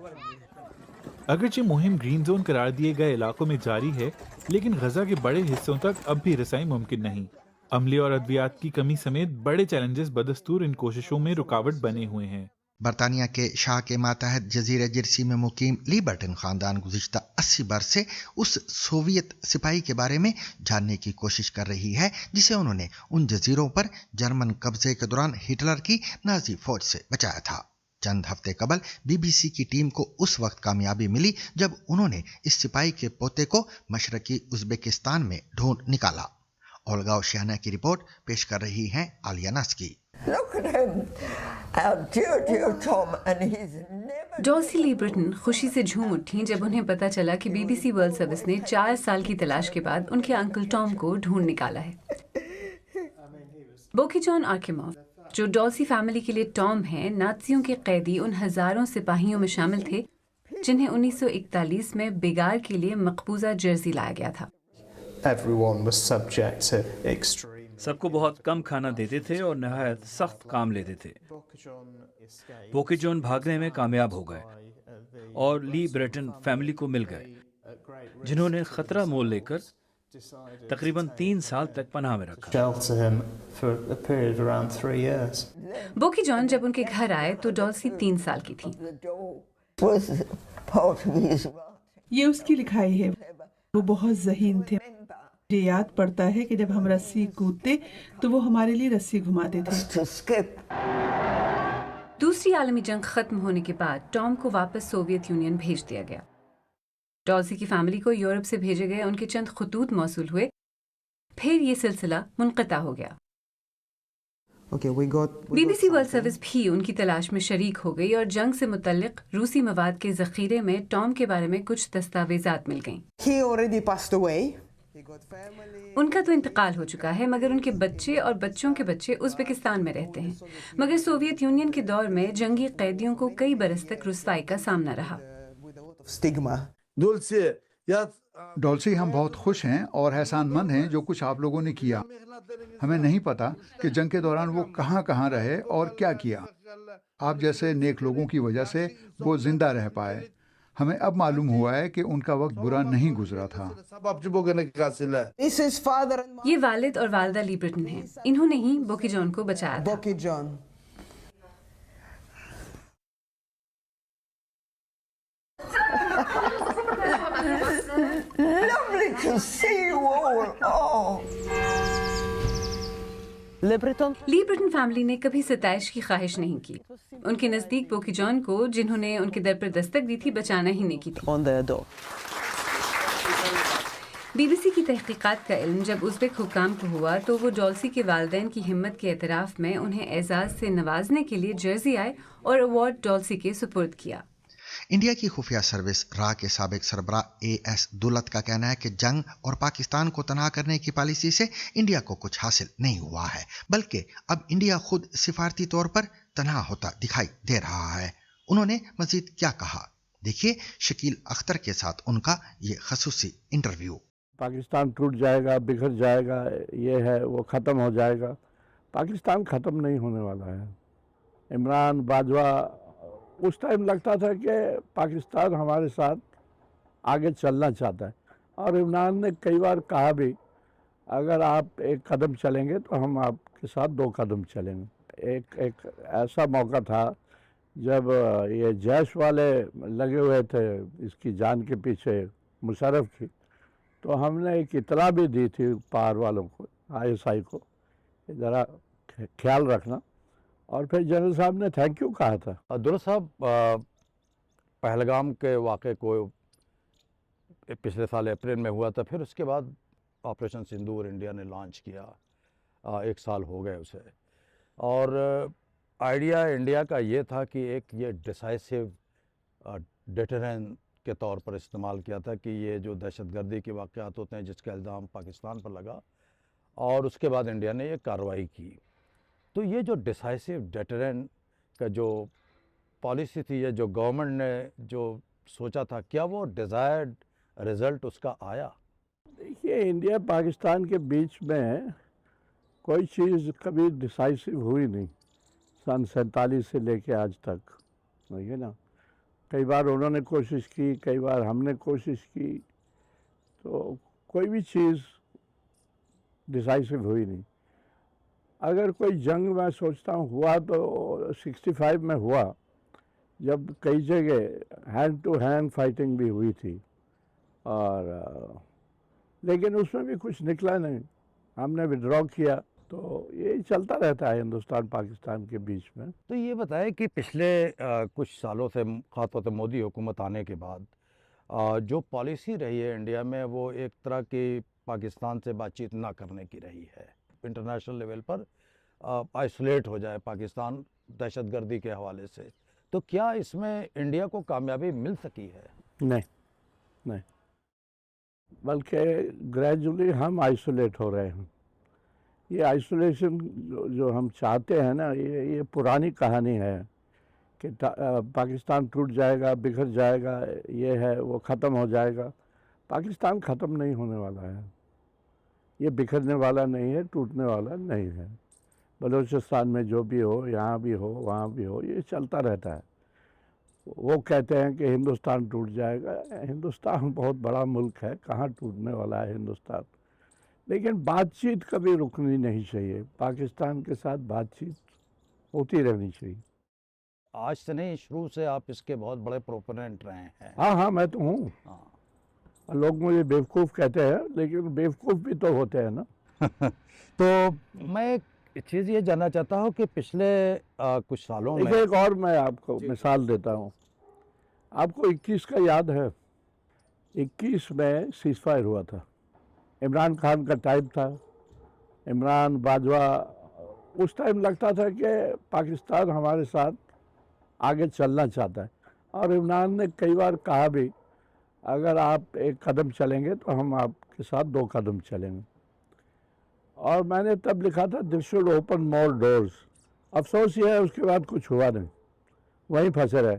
अगरचे मुहिम ग्रीन जोन करार दिए गए इलाकों में जारी है, लेकिन गजा के बड़े हिस्सों तक अब भी रसाई मुमकिन नहीं। अमले और अद्वियात की कमी समेत बड़े चैलेंजेस बदस्तूर इन कोशिशों में रुकावट बने हुए हैं। बरतानिया के शाह के मातहत जजीरा जर्सी में मुकीम लीबर्टन खानदान गुज़िश्ता 80 बरस से उस सोवियत सिपाही के बारे में जानने की कोशिश कर रही है जिसे उन्होंने उन जजीरों पर जर्मन कब्जे के दौरान हिटलर की नाजी फौज से बचाया था। चंद हफ्ते कबल BBC की टीम को उस वक्त कामयाबी मिली जब उन्होंने इस सिपाही के पोते को मशरकी उज़्बेकिस्तान में ढूंढ निकाला। ओल्गा ओशियाना की रिपोर्ट पेश कर रही हैं आलिया नास्की। डॉर्सी लीब्रटन खुशी से झूम उठी जब उन्हें पता चला कि BBC वर्ल्ड सर्विस ने 4 साल की तलाश के बाद उनके अंकल टॉम को ढूंढ निकाला है। बोकी जॉन आर्किमोव, जो डॉर्सी फैमिली के लिए टॉम हैं, नाज़ियों के कैदी उन हजारों सिपाहियों में शामिल थे जिन्हें 1941 में बिगार के लिए मकबूजा जर्सी लाया गया था। सबको बहुत कम खाना देते थे और नहायत सख्त काम लेते थे। बोकी जॉन भागने में कामयाब हो गए और ली ब्रेटन फैमिली को मिल गए, जिन्होंने खतरा मोल लेकर तकरीबन 3 साल तक पनाह में रखा। बोकी जॉन जब उनके घर आए तो डॉल्सी 3 साल की थी। ये उसकी लिखाई है। वो बहुत ज़हीन थे। मुझे याद पड़ता है कि जब हम रस्सी कूदते तो वो हमारे लिए रस्सी घुमाते थे। दूसरी आलमी जंग खत्म होने के बाद टॉम को वापस सोवियत यूनियन भेज दिया गया। डॉल्सी की फैमिली को यूरोप से भेजे गए उनके चंद खतूत मौसूल हुए, फिर ये सिलसिला मुनक़ता हो गया। BBC वर्ल्ड सर्विस भी उनकी तलाश में शरीक हो गई और जंग से मुतल्लिक रूसी मवाद के ज़ख़ीरे में टॉम के बारे में कुछ दस्तावेज़ात मिल गईं। उनका तो इंतकाल हो चुका है, मगर उनके बच्चे और बच्चों के बच्चे उज़्बेकिस्तान में रहते हैं। मगर सोवियत यूनियन के दौर में जंगी कैदियों को कई बरस तक रुसवाई का सामना रहा। ڈولسی ہم بہت خوش ہیں اور احسان مند ہیں جو کچھ آپ لوگوں نے کیا. ہمیں نہیں پتا کہ جنگ کے دوران وہ کہاں کہاں رہے اور کیا کیا. آپ جیسے نیک لوگوں کی وجہ سے وہ زندہ رہ پائے. ہمیں اب معلوم ہوا ہے کہ ان کا وقت برا نہیں گزرا تھا. یہ والد اور والدہ لی برٹن ہیں. انہوں نے ہی بوکی جان کو بچایا تھا. لی برٹن فیملی نے کبھی ستائش کی خواہش نہیں کی. ان کے نزدیک بوکی جان کو، جنہوں نے ان کے در پر دستک دی تھی، بچانا ہی نہیں کی تھی. بی بی سی کی تحقیقات کا علم جب ازبک حکام کو ہوا تو وہ ڈولسی کے والدین کی ہمت کے اعتراف میں انہیں اعزاز سے نوازنے کے لیے جرسی آئے اور ایوارڈ ڈولسی کے سپرد کیا. انڈیا کی خفیہ سروس را کے سابق سربراہ AS دولت کا کہنا ہے کہ جنگ اور پاکستان کو تنہا کرنے کی پالیسی سے انڈیا کو کچھ حاصل نہیں ہوا ہے، بلکہ اب انڈیا خود سفارتی طور پر تنہا ہوتا دکھائی دے رہا ہے. انہوں نے مزید کیا کہا، دیکھیے شکیل اختر کے ساتھ ان کا یہ خصوصی انٹرویو. پاکستان ٹوٹ جائے گا، بکھر جائے گا، یہ ہے وہ ختم ہو جائے گا. پاکستان ختم نہیں ہونے والا ہے. عمران باجوہ اس ٹائم لگتا تھا کہ پاکستان ہمارے ساتھ آگے چلنا چاہتا ہے، اور عمران نے کئی بار کہا بھی اگر آپ ایک قدم چلیں گے تو ہم آپ کے ساتھ 2 قدم چلیں گے. ایک ایسا موقع تھا جب یہ جیش والے لگے ہوئے تھے اس کی جان کے پیچھے مشرف کی، تو ہم نے ایک اطلاع بھی دی تھی پار والوں کو، ISI کو، ذرا خیال رکھنا. اور پھر جنرل صاحب نے تھینک یو کہا تھا. دولت صاحب، پہلگام کے واقعے کو پچھلے سال اپریل میں ہوا تھا، پھر اس کے بعد آپریشن سندور انڈیا نے لانچ کیا. 1 سال ہو گئے اسے، اور آئیڈیا انڈیا کا یہ تھا کہ ایک یہ ڈیسائسو ڈیٹرن کے طور پر استعمال کیا تھا کہ یہ جو دہشت گردی کے واقعات ہوتے ہیں جس کا الزام پاکستان پر لگا، اور اس کے بعد انڈیا نے یہ کارروائی کی. تو یہ جو ڈیسائسو ڈیٹرن کا جو پالیسی تھی، یہ جو گورنمنٹ نے جو سوچا تھا، کیا وہ ڈیزائرڈ رزلٹ اس کا آیا؟ دیکھیے، انڈیا پاکستان کے بیچ میں کوئی چیز کبھی ڈیسائسو ہوئی نہیں. سن 47 سے لے کے آج تک، ہے نا. کئی بار انہوں نے کوشش کی، کئی بار ہم نے کوشش کی، تو کوئی بھی چیز ڈیسائسو ہوئی نہیں. اگر کوئی جنگ میں سوچتا ہوں ہوا تو 65 میں ہوا، جب کئی جگہ ہینڈ ٹو ہینڈ فائٹنگ بھی ہوئی تھی، اور لیکن اس میں بھی کچھ نکلا نہیں. ہم نے وڈرا کیا. تو یہ چلتا رہتا ہے ہندوستان پاکستان کے بیچ میں. تو یہ بتائیں کہ پچھلے کچھ سالوں سے، خاص طور سے مودی حکومت آنے کے بعد جو پالیسی رہی ہے انڈیا میں، وہ ایک طرح کی پاکستان سے بات چیت نہ کرنے کی رہی ہے. انٹرنیشنل لیول پر آئسولیٹ ہو جائے پاکستان دہشت گردی کے حوالے سے. تو کیا اس میں انڈیا کو کامیابی مل سکی ہے؟ نہیں، بلکہ گریجولی ہم آئسولیٹ ہو رہے ہیں. یہ آئسولیشن جو ہم چاہتے ہیں نا، یہ پرانی کہانی ہے کہ پاکستان ٹوٹ جائے گا، بکھر جائے گا، یہ ہے وہ ختم ہو جائے گا. پاکستان ختم نہیں ہونے والا ہے. یہ بکھرنے والا نہیں ہے، ٹوٹنے والا نہیں ہے. بلوچستان میں جو بھی ہو، یہاں بھی ہو، وہاں بھی ہو، یہ چلتا رہتا ہے. وہ کہتے ہیں کہ ہندوستان ٹوٹ جائے گا. ہندوستان بہت بڑا ملک ہے، کہاں ٹوٹنے والا ہے ہندوستان. لیکن بات چیت کبھی رکنی نہیں چاہیے. پاکستان کے ساتھ بات چیت ہوتی رہنی چاہیے. آج سے نہیں، شروع سے آپ اس کے بہت بڑے پروپوننٹ رہے ہیں. ہاں، میں تو ہوں. لوگ مجھے بیوقوف کہتے ہیں، لیکن بیوقوف بھی تو ہوتے ہیں نا. تو میں ایک چیز یہ جاننا چاہتا ہوں کہ پچھلے کچھ سالوں میں ایک اور میں آپ کو مثال دیتا ہوں. آپ کو 21 کا یاد ہے؟ 21 میں سیز فائر ہوا تھا. عمران خان کا ٹائم تھا. عمران باجوہ اس ٹائم لگتا تھا کہ پاکستان ہمارے ساتھ آگے چلنا چاہتا ہے، اور عمران نے کئی بار کہا بھی اگر آپ ایک قدم چلیں گے تو ہم آپ کے ساتھ 2 قدم چلیں گے. اور میں نے تب لکھا تھا this should open more doors. افسوس یہ ہے اس کے بعد کچھ ہوا نہیں، وہیں پھنسے رہے.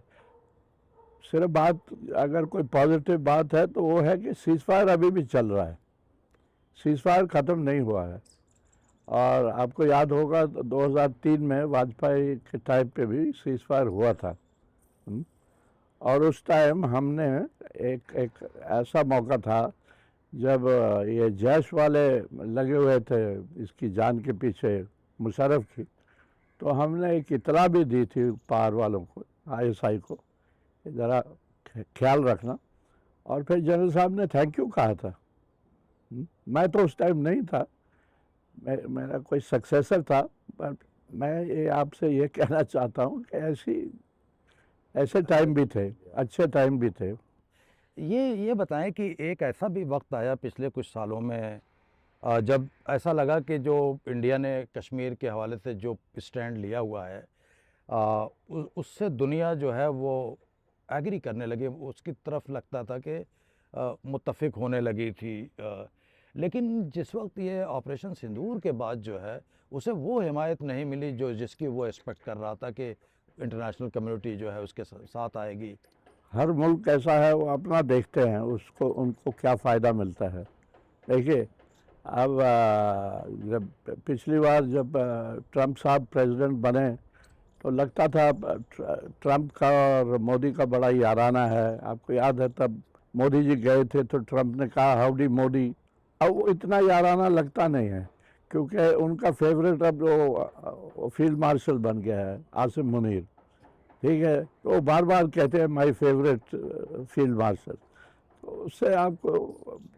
सिर्फ बात अगर कोई पॉजिटिव बात है तो वो है कि सीज फायर अभी भी चल रहा है, सीज फायर ख़त्म नहीं हुआ है। और आपको याद होगा 2003 में वाजपेयी के टाइम पे भी सीज फायर हुआ था। और उस टाइम हमने एक ऐसा मौका था जब ये जैश वाले लगे हुए थे इसकी जान के पीछे मुशर्रफ की, तो हमने एक इतला भी दी थी पार वालों को, ISI को, ज़रा ख्याल रखना। और फिर जनरल साहब ने थैंक यू कहा था। मैं तो उस टाइम नहीं था, मेरा कोई सक्सेसर था, पर मैं ये आपसे ये कहना चाहता हूँ कि ऐसे टाइम भी थे, अच्छे टाइम भी थे। ये बताएं कि एक ऐसा भी वक्त आया पिछले कुछ सालों में जब ऐसा लगा कि जो इंडिया ने कश्मीर के हवाले से जो स्टैंड लिया हुआ है उससे दुनिया जो है वो एग्री करने लगी, उसकी तरफ लगता था कि मुत्तफिक होने लगी थी। लेकिन जिस वक्त ये ऑपरेशन सिंदूर के बाद जो है उसे वो हिमायत नहीं मिली जो जिसकी वो एक्सपेक्ट कर रहा था कि इंटरनेशनल कम्युनिटी जो है उसके साथ आएगी। हर मुल्क ऐसा है, वो अपना देखते हैं उसको, उनको क्या फ़ायदा मिलता है। देखिए अब जब पिछली बार जब ट्रंप साहब प्रेसिडेंट बने तो लगता था ट्रंप का और मोदी का बड़ा याराना है। आपको याद है तब मोदी जी गए थे तो ट्रंप ने कहा हाउडी मोदी। अब वो इतना याराना लगता नहीं है क्योंकि उनका फेवरेट अब वो फील्ड मार्शल बन गया है आसिम मुनीर, ठीक है। तो वो बार बार कहते हैं माय फेवरेट फील्ड मार्शल। तो उससे आपको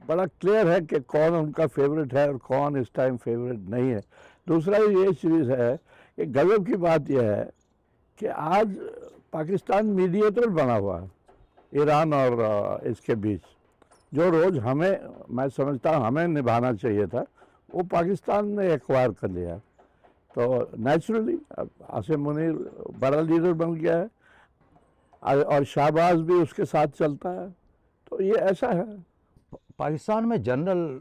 बड़ा क्लियर है कि कौन उनका फेवरेट है और कौन इस टाइम फेवरेट नहीं है। दूसरा ये चीज़ है कि गजब की बात यह है कि आज पाकिस्तान मीडिएटर बना हुआ है ईरान और इसके बीच। जो रोज़ हमें, मैं समझता हूँ हमें निभाना चाहिए था, वो पाकिस्तान ने एक्वायर कर लिया। तो नेचुरली अब आसिम मुनीर बड़ा लीडर बन गया है और शाहबाज भी उसके साथ चलता है। तो ये ऐसा है। पाकिस्तान में जनरल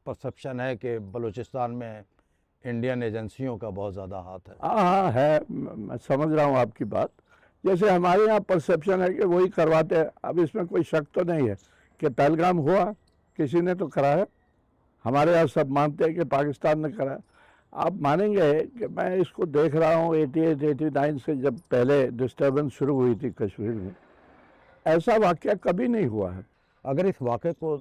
परसेप्शन है कि बलूचिस्तान में इंडियन एजेंसियों का बहुत ज़्यादा हाथ है। हाँ है, मैं समझ रहा हूँ आपकी बात। जैसे हमारे यहाँ परसेप्शन है कि वही करवाते हैं। अब इसमें कोई शक तो नहीं है कि पहलगाम हुआ, किसी ने तो कराया। हमारे यहाँ सब मानते हैं कि पाकिस्तान ने कराया। आप मानेंगे कि मैं इसको देख रहा हूँ 88-89 से, जब पहले डिस्टर्बेंस शुरू हुई थी कश्मीर में, ऐसा वाक़या कभी नहीं हुआ है। अगर इस वाक़े को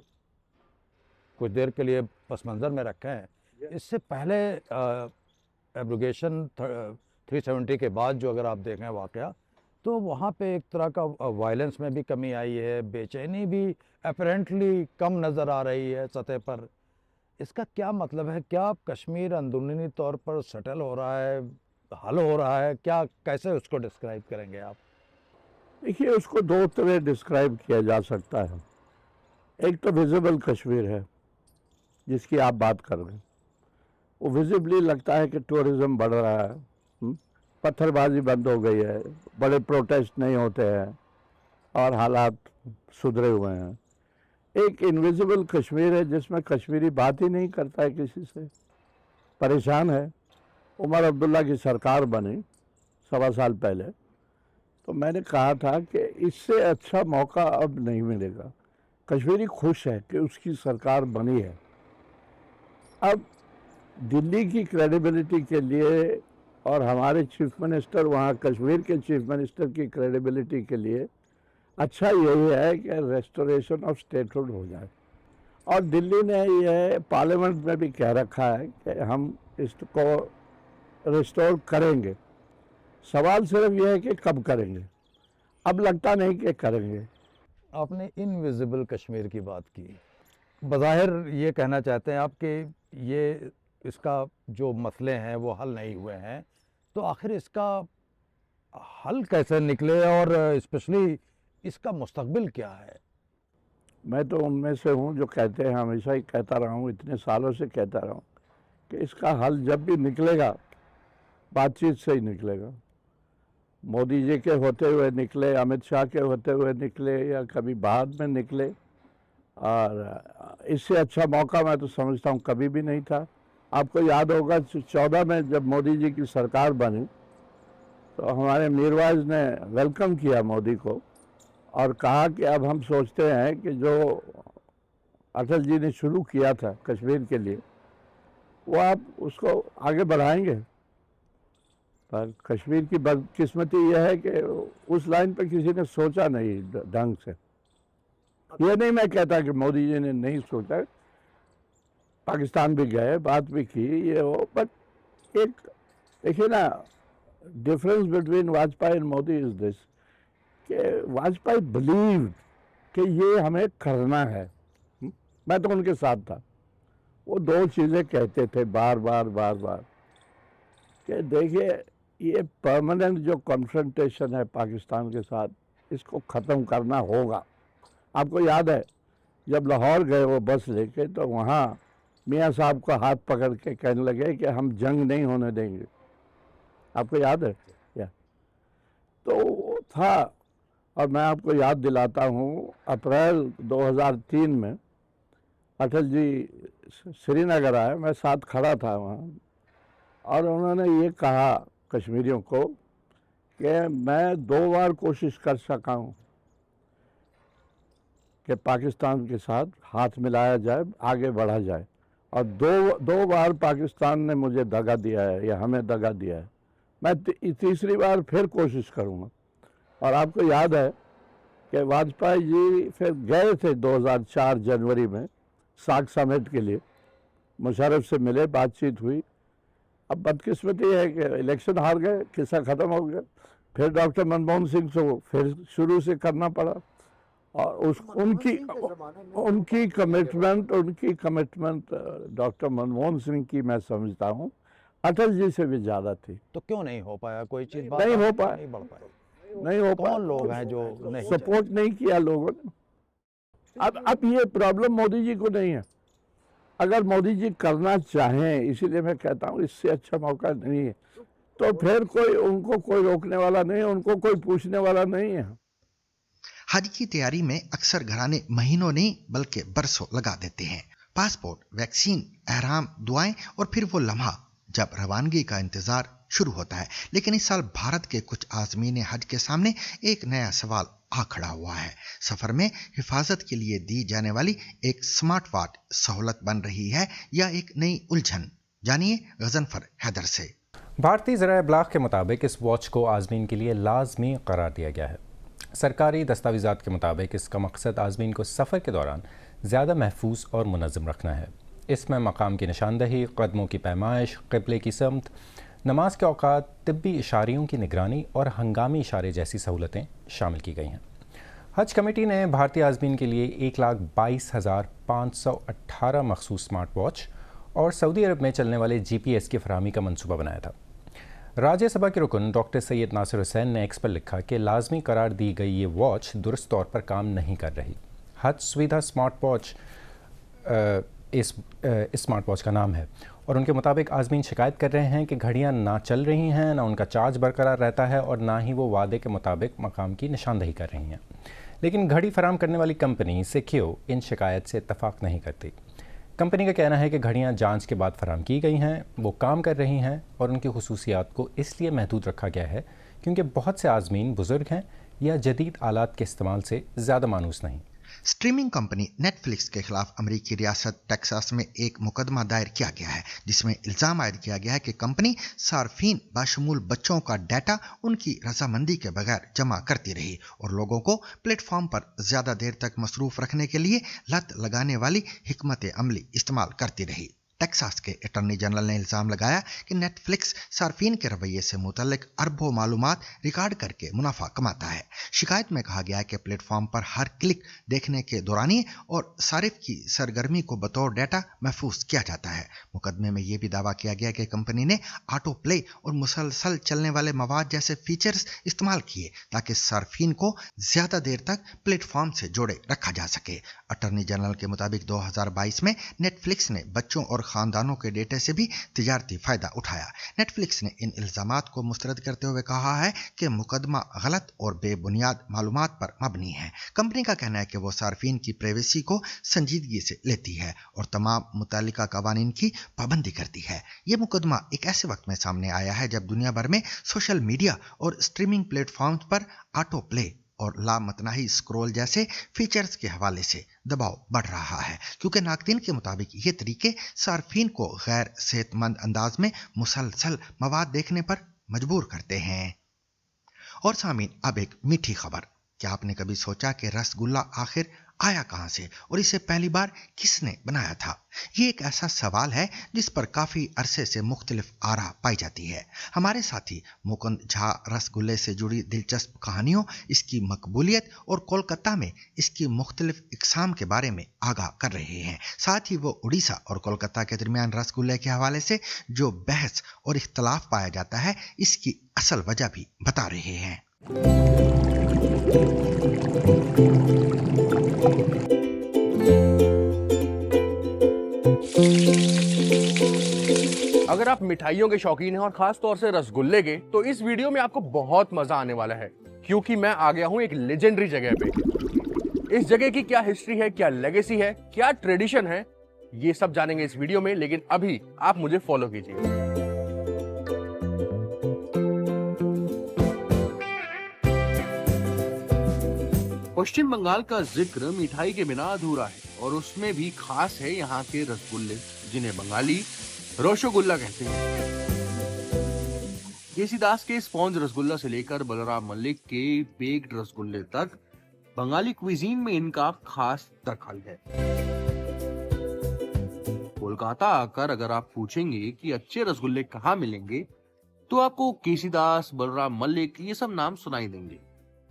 कुछ देर के लिए पस मंज़र में रखें, इससे पहले एब्रोगेशन 370 के बाद जो अगर आप देखें वाक़या, तो वहाँ पे एक तरह का वायलेंस में भी कमी आई है, बेचैनी भी अपरेंटली कम नज़र आ रही है सतह पर। इसका क्या मतलब है? क्या कश्मीर अंदरूनी तौर पर सेटल हो रहा है, हल हो रहा है? क्या, कैसे उसको डिस्क्राइब करेंगे आप? देखिए, उसको दो तरह डिस्क्राइब किया जा सकता है। एक तो विजिबल कश्मीर है जिसकी आप बात कर रहे हैं। वो विजिबली लगता है कि टूरिज़्म बढ़ रहा है, पत्थरबाजी बंद हो गई है, बड़े प्रोटेस्ट नहीं होते हैं और हालात सुधरे हुए हैं। एक इनविजिबल कश्मीर है जिसमें कश्मीरी बात ही नहीं करता है किसी से, परेशान है। उमर अब्दुल्ला की सरकार बनी 1.25 साल पहले, तो मैंने कहा था कि इससे अच्छा मौका अब नहीं मिलेगा। कश्मीरी खुश है कि उसकी सरकार बनी है। अब दिल्ली की क्रेडिबिलिटी के लिए और हमारे चीफ मिनिस्टर, वहाँ कश्मीर के चीफ मिनिस्टर की क्रेडिबिलिटी के लिए अच्छा यही है कि रेस्टोरेशन ऑफ स्टेटहुड हो जाए। और दिल्ली ने यह पार्लियामेंट में भी कह रखा है कि हम इसको रिस्टोर करेंगे। सवाल सिर्फ यह है कि कब करेंगे। अब लगता नहीं कि करेंगे। आपने इनविजिबल कश्मीर की बात की। बज़ाहिर ये कहना चाहते हैं आप कि ये इसका जो मसले हैं वो हल नहीं हुए हैं, तो आखिर इसका हल कैसे निकले और स्पेशली इसका मुस्तकबिल क्या है? मैं तो उनमें से हूँ जो कहते हैं, हमेशा ही कहता रहा हूँ, इतने सालों से कहता रहा हूँ कि इसका हल जब भी निकलेगा बातचीत से ही निकलेगा। मोदी जी के होते हुए निकले, अमित शाह के होते हुए निकले, या कभी बाद में निकले, और इससे अच्छा मौका मैं तो समझता हूँ कभी भी नहीं था। आपको याद होगा 14 में जब मोदी जी की सरकार बनी तो हमारे मीरवाइज ने वेलकम किया मोदी को اور کہا کہ اب ہم سوچتے ہیں کہ جو اٹل جی نے شروع کیا تھا کشمیر کے لیے وہ آپ اس کو آگے بڑھائیں گے. پر کشمیر کی بدقسمتی یہ ہے کہ اس لائن پہ کسی نے سوچا نہیں ڈھنگ سے. یہ نہیں میں کہتا کہ مودی جی نے نہیں سوچا, پاکستان بھی گئے, بات بھی کی, یہ وہ, بٹ ایک دیکھیے نا difference between Vajpayee and Modi is this کہ واجپئی بلیو کہ یہ ہمیں کرنا ہے. میں تو ان کے ساتھ تھا. وہ دو چیزیں کہتے تھے بار بار کہ دیکھیے یہ پرماننٹ جو کنفرنٹیشن ہے پاکستان کے ساتھ اس کو ختم کرنا ہوگا. آپ کو یاد ہے جب لاہور گئے وہ بس لے کے تو وہاں میاں صاحب کو ہاتھ پکڑ کے کہنے لگے کہ ہم جنگ نہیں ہونے دیں گے. آپ کو یاد ہے؟ تو وہ تھا. اور میں آپ کو یاد دلاتا ہوں اپریل 2003 میں اٹل جی سری نگر آئے, میں ساتھ کھڑا تھا وہاں, اور انہوں نے یہ کہا کشمیریوں کو کہ میں 2 بار کوشش کر سکا ہوں کہ پاکستان کے ساتھ ہاتھ ملایا جائے, آگے بڑھا جائے, اور دو بار پاکستان نے مجھے دگا دیا ہے یا ہمیں دگا دیا ہے. میں تیسری بار پھر کوشش کروں گا. اور آپ کو یاد ہے کہ واجپئی جی پھر گئے تھے 2004 جنوری میں ساک سمٹ کے لیے, مشرف سے ملے, بات چیت ہوئی. اب بدقسمتی ہے کہ الیکشن ہار گئے, قصہ ختم ہو گیا. پھر ڈاکٹر منموہن سنگھ سے پھر شروع سے کرنا پڑا, اور ان کی کمٹمنٹ ڈاکٹر منموہن سنگھ کی میں سمجھتا ہوں اٹل جی سے بھی زیادہ تھی. تو کیوں نہیں ہو پایا کوئی چیز؟ نہیں ہو پایا, نہیں بڑھ پایا. نہیں ہو پایا. کون لوگ ہیں جو سپورٹ نہیں کیا لوگوں نے؟ اب یہ پرابلم مودی جی کو نہیں ہے. اگر مودی جی کرنا چاہیں, اسی لیے میں کہتا ہوں اس سے اچھا موقع نہیں ہے, تو پھر ان کو کوئی روکنے والا نہیں ہے, ان کو کوئی پوچھنے والا نہیں ہے. حج کی تیاری میں اکثر گھرانے مہینوں نہیں بلکہ برسوں لگا دیتے ہیں. پاسپورٹ, ویکسین, احرام, دعائیں اور پھر وہ لمحہ جب روانگی کا انتظار شروع ہوتا ہے. لیکن اس سال بھارت کے کچھ عازمین حج کے سامنے ایک نیا سوال آ کھڑا ہوا ہے. سفر میں حفاظت کے لیے دی جانے والی ایک سمارٹ واچ سہولت بن رہی ہے یا ایک نئی الجھن؟ جانیے غضنفر حیدر سے. بھارتی ذرائع ابلاغ کے مطابق اس واچ کو عازمین کے لیے لازمی قرار دیا گیا ہے. سرکاری دستاویزات کے مطابق اس کا مقصد عازمین کو سفر کے دوران زیادہ محفوظ اور منظم رکھنا ہے. اس میں مقام کی نشاندہی، قدموں کی پیمائش، قبلے کی سمت، نماز کے اوقات، طبی اشاریوں کی نگرانی اور ہنگامی اشارے جیسی سہولتیں شامل کی گئی ہیں. حج کمیٹی نے بھارتی عازمین کے لیے 1,22,518 مخصوص سمارٹ واچ اور سعودی عرب میں چلنے والے GPS کی فراہمی کا منصوبہ بنایا تھا. راجیہ سبھا کے رکن ڈاکٹر سید ناصر حسین نے ایکس پر لکھا کہ لازمی قرار دی گئی یہ واچ درست طور پر کام نہیں کر رہی. حج سویدھا سمارٹ واچ اس سمارٹ واچ کا نام ہے، اور ان کے مطابق عازمین شکایت کر رہے ہیں کہ گھڑیاں نہ چل رہی ہیں، نہ ان کا چارج برقرار رہتا ہے اور نہ ہی وہ وعدے کے مطابق مقام کی نشاندہی کر رہی ہیں. لیکن گھڑی فراہم کرنے والی کمپنی سکیو ان شکایت سے اتفاق نہیں کرتی. کمپنی کا کہنا ہے کہ گھڑیاں جانچ کے بعد فراہم کی گئی ہیں، وہ کام کر رہی ہیں اور ان کی خصوصیات کو اس لیے محدود رکھا گیا ہے کیونکہ بہت سے عازمین بزرگ ہیں یا جدید آلات کے استعمال سے زیادہ مانوس نہیں. اسٹریمنگ کمپنی نیٹ فلکس کے خلاف امریکی ریاست ٹیکساس میں ایک مقدمہ دائر کیا گیا ہے، جس میں الزام عائد کیا گیا ہے کہ کمپنی صارفین بشمول بچوں کا ڈیٹا ان کی رضامندی کے بغیر جمع کرتی رہی اور لوگوں کو پلیٹ فارم پر زیادہ دیر تک مصروف رکھنے کے لیے لت لگانے والی حکمت عملی استعمال کرتی رہی. ٹیکساس کے اٹارنی جنرل نے الزام لگایا کہ نیٹ فلکس صارفین کے رویے سے متعلق اربوں معلومات ریکارڈ کر کے منافع کماتا ہے. شکایت میں کہا گیا ہے کہ پلیٹ فارم پر ہر کلک دیکھنے کے دورانیے اور صارف کی سرگرمی کو بطور ڈیٹا محفوظ کیا جاتا ہے. مقدمے میں یہ بھی دعویٰ کیا گیا کہ کمپنی نے آٹو پلے اور مسلسل چلنے والے مواد جیسے فیچرز استعمال کیے تاکہ صارفین کو زیادہ دیر تک پلیٹ فارم سے جوڑے رکھا جا سکے. اٹارنی جنرل کے مطابق 2022 میں نیٹ فلکس نے بچوں اور خاندانوں کے ڈیٹے سے بھی تجارتی فائدہ اٹھایا. نیٹ فلکس نے ان الزامات کو مسترد کرتے ہوئے کہا ہے کہ مقدمہ غلط اور بے بنیاد معلومات پر مبنی ہے. کمپنی کا کہنا ہے کہ وہ صارفین کی پرائیویسی کو سنجیدگی سے لیتی ہے اور تمام متعلقہ قوانین کی پابندی کرتی ہے. یہ مقدمہ ایک ایسے وقت میں سامنے آیا ہے جب دنیا بھر میں سوشل میڈیا اور اسٹریمنگ پلیٹ فارمز پر آٹو پلے और लामतनाही स्क्रॉल जैसे फीचर्स के हवाले से दबाव बढ़ रहा है, क्योंकि नाक़दीन के मुताबिक ये तरीके सार्फिन को गैर सेहतमंद अंदाज में मुसलसल मवाद देखने पर मजबूर करते हैं। और सामीन, अब एक मीठी खबर। क्या आपने कभी सोचा कि रसगुल्ला आखिर आया कहां से और इसे पहली बार किसने बनाया था? ये एक ऐसा सवाल है जिस पर काफी अरसे से मुख्तलिफ आरा पाई जाती है। हमारे साथी मुकुंद झा रसगुल्ले से जुड़ी दिलचस्प कहानियों, इसकी मकबूलियत और कोलकाता में इसकी मुख्तलिफ इकसाम के बारे में आगाह कर रहे हैं। साथ ही वो उड़ीसा और कोलकाता के दरमियान रसगुल्ले के हवाले से जो बहस और इख्तलाफ पाया जाता है, इसकी असल वजह भी बता रहे हैं। अगर आप मिठाइयों के शौकीन हैं और खास तौर से रसगुल्ले के, तो इस वीडियो में आपको बहुत मजा आने वाला है, क्योंकि मैं आ गया हूं एक लेजेंडरी जगह पे। इस जगह की क्या हिस्ट्री है, क्या लेगेसी है, क्या ट्रेडिशन है, ये सब जानेंगे इस वीडियो में। लेकिन अभी आप मुझे फॉलो कीजिए। पश्चिम बंगाल का जिक्र मिठाई के बिना अधूरा है, और उसमें भी खास है यहाँ के रसगुल्ले, जिन्हें बंगाली रोशोगुल्ला कहते हैं। केसीदास के स्पॉन्ज रसगुल्ला से लेकर बलराम मलिक के बेक्ड रसगुल्ले तक बंगाली क्विजीन में इनका खास दखल है। कोलकाता आकर अगर आप पूछेंगे कि अच्छे रसगुल्ले कहाँ मिलेंगे, तो आपको केसीदास, बलराम मलिक, ये सब नाम सुनाई देंगे।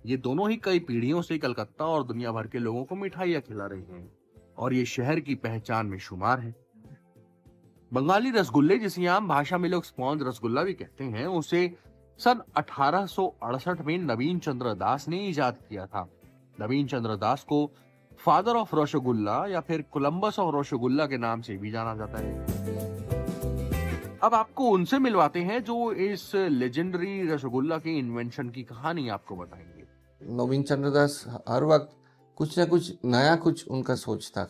ये दोनों ही कई पीढ़ियों से कलकत्ता और दुनिया भर के लोगों को मिठाइयाँ खिला रहे हैं, और ये शहर की पहचान में शुमार है। बंगाली रसगुल्ले, जिसे आम भाषा में लोग स्पॉन्ज रसगुल्ला भी कहते हैं, उसे सन 1868 में नवीन चंद्र दास ने इजाद किया था। नवीन चंद्र दास को फादर ऑफ रोशोगुल्ला या फिर कोलंबस ऑफ रोशोगुल्ला के नाम से भी जाना जाता है। अब आपको उनसे मिलवाते हैं जो इस लेजेंडरी रसगुल्ला के इन्वेंशन की कहानी आपको बताएंगे। नवीन चंद्र दास हर वक्त कुछ ना कुछ नया, कुछ उनका सोच था।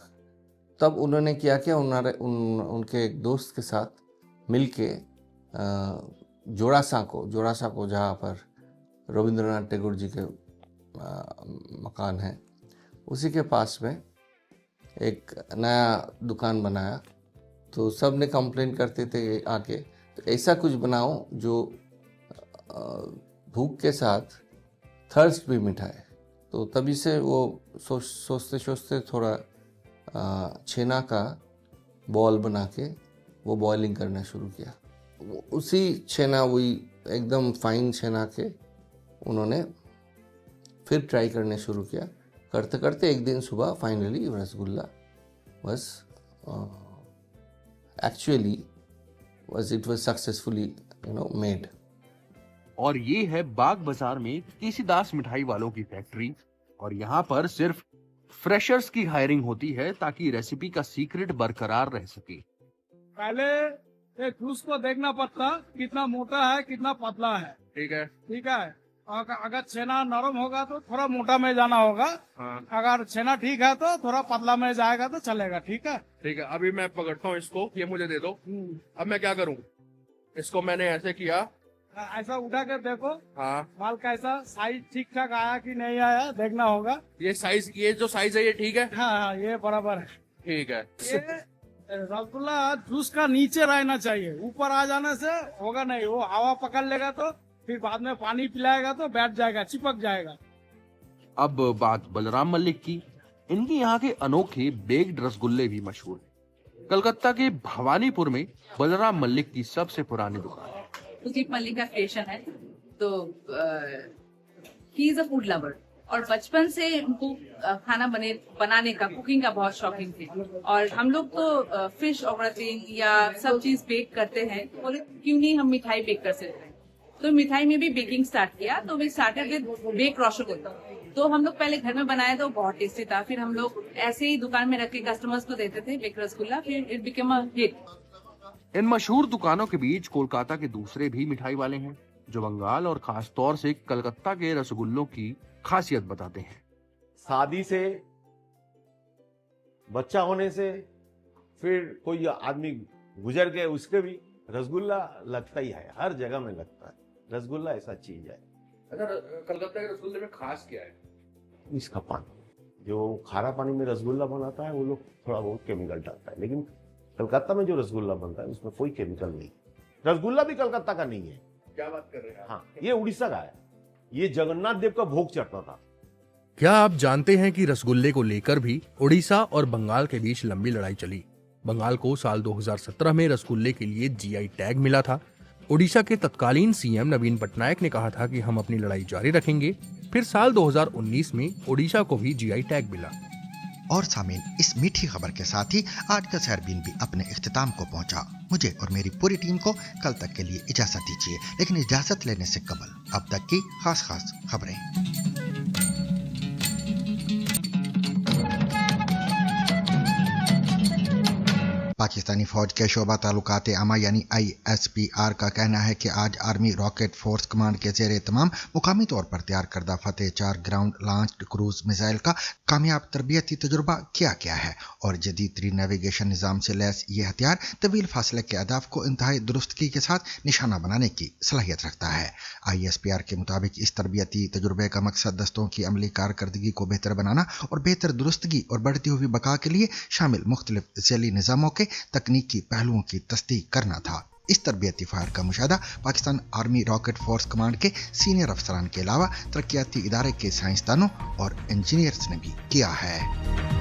तब उन्होंने क्या किया, उनके एक दोस्त के साथ मिलके जोड़ासा को जहाँ पर रविंद्रनाथ टैगोर जी के मकान है, उसी के पास में एक नया दुकान बनाया। तो सब ने कंप्लेन करते थे आके, तो ऐसा कुछ बनाओ जो भूख के साथ थर्स्ट भी मिटाए। तो तभी से वो सोचते थोड़ा छेना का बॉल बना के वो बॉइलिंग करना शुरू किया। उसी छेना, वही एकदम फाइन छेना के उन्होंने फिर ट्राई करने शुरू किया। करते करते एक दिन सुबह finally rasgulla was successfully made। और ये है बाग बाजार में केसीदास मिठाई वालों की फैक्ट्री, और यहाँ पर सिर्फ फ्रेशर्स की हायरिंग होती है ताकि रेसिपी का सीक्रेट बरकरार रह सके। पहले एक जूस को देखना पड़ता कितना मोटा है, कितना पतला है। ठीक है। अगर छेना नरम होगा तो थोड़ा मोटा में जाना होगा। हाँ। अगर छेना ठीक है तो थोड़ा पतला में जाएगा तो चलेगा। ठीक है। अभी मैं पकड़ता हूँ इसको, ये मुझे दे दो। अब मैं क्या करूँ? इसको मैंने ऐसे किया, ऐसा उठा कर देखो। हाँ। माल कैसा साइज ठीक ठाक आया कि नहीं आया देखना होगा। ये जो साइज है ये ठीक है? हाँ, ये बराबर है। ठीक है। ये रसगुल्ला जूस का नीचे रहना चाहिए, ऊपर आ जाने से होगा नहीं। वो हवा पकड़ लेगा तो फिर बाद में पानी पिलाएगा तो बैठ जाएगा, चिपक जाएगा। अब बात बलराम मलिक की। इनके यहाँ के अनोखे बेक्ड रसगुल्ले भी मशहूर हैं। कलकत्ता के भवानीपुर में बलराम मलिक की सबसे पुरानी दुकान है। सुदीप मलिक का क्रिएशन है, तो he is a food lover, और बचपन से उनको खाना बनाने का, कुकिंग का बहुत शौकीन थे। और हम लोग तो फिश और प्रोटीन या सब चीज बेक करते हैं, बोले क्यों नहीं हम मिठाई बेक कर सकते हैं। तो मिठाई में भी बेकिंग स्टार्ट किया। तो we started with bake rasgulla. तो हम लोग पहले घर में बनाया तो बहुत टेस्टी था। फिर हम लोग ऐसे ही दुकान में रख के कस्टमर्स को देते थे बेक रसगुल्ला। फिर इट बिकेम अ हिट। इन मशहूर दुकानों के बीच कोलकाता के दूसरे भी मिठाई वाले हैं, जो बंगाल और खास तौर से कलकत्ता के रसगुल्लों की खासियत बताते हैं। शादी से, बच्चा होने से, फिर कोई आदमी गुजर गए, उसके भी रसगुल्ला लगता ही है, हर जगह में लगता है। रसगुल्ला ऐसा चीज है। अच्छा, कलकत्ता के रसगुल्ले में खास क्या है? इसका पानी, जो खारा पानी में रसगुल्ला बनाता है वो लोग थोड़ा बहुत केमिकल डालता है, लेकिन कलकत्ता में जो रसगुल्ला बनता है उसमें कोई केमिकल नहीं। रसगुल्ला भी कलकत्ता का नहीं है। क्या बात कर रहे हैं? हाँ, ये उड़ीसा का है। ये जगन्नाथ देव का भोग चढ़ता था। क्या आप जानते हैं कि रसगुल्ले को लेकर भी उड़ीसा और बंगाल के बीच लंबी लड़ाई चली। बंगाल को साल 2017 में रसगुल्ले के लिए जीआई टैग मिला था। उड़ीसा के तत्कालीन सीएम नवीन पटनायक ने कहा था कि हम अपनी लड़ाई जारी रखेंगे। फिर साल 2019 में उड़ीसा को भी जीआई टैग मिला। और सामीन, इस मीठी खबर के साथ ही आज का सैरबीन भी अपने इख्तिताम को पहुंचा। मुझे और मेरी पूरी टीम को कल तक के लिए इजाजत दीजिए, लेकिन इजाजत लेने से कबल अब तक की खास खबरें। पाकिस्तानी फौज के शोबा तालुकात आमा यानी ISPR का कहना है कि आज आर्मी रॉकेट फोर्स कमांड के ज़ेर तमाम मुकामी तौर पर तैयार करदा फतेह 4 ग्राउंड लॉन्च्ड क्रूज मिसाइल का कामयाब तरबियती तजुर्बा किया गया है और जदीद तरीन नेविगेशन निज़ाम से लैस ये हथियार तवील फासले के अहदाफ को इंतहाई दुरुस्तगी के साथ निशाना बनाने की सलाहियत रखता है। ISPR के मुताबिक इस तरबियती तजुर्बे का मकसद दस्तों की अमली कारकर्दगी को बेहतर बनाना और बेहतर दुरुस्तगी और बढ़ती हुई बका के लिए शामिल मुख्तलिफ ज़ैली निज़ामों के तकनीकी पहलुओं की तस्दीक करना था। इस तरबियती फायर का मुशाहदा Pakistan army rocket force command के सीनियर अफसरान के अलावा तरक्याती इदारे के साइंसदानों और इंजीनियर्स ने भी किया है।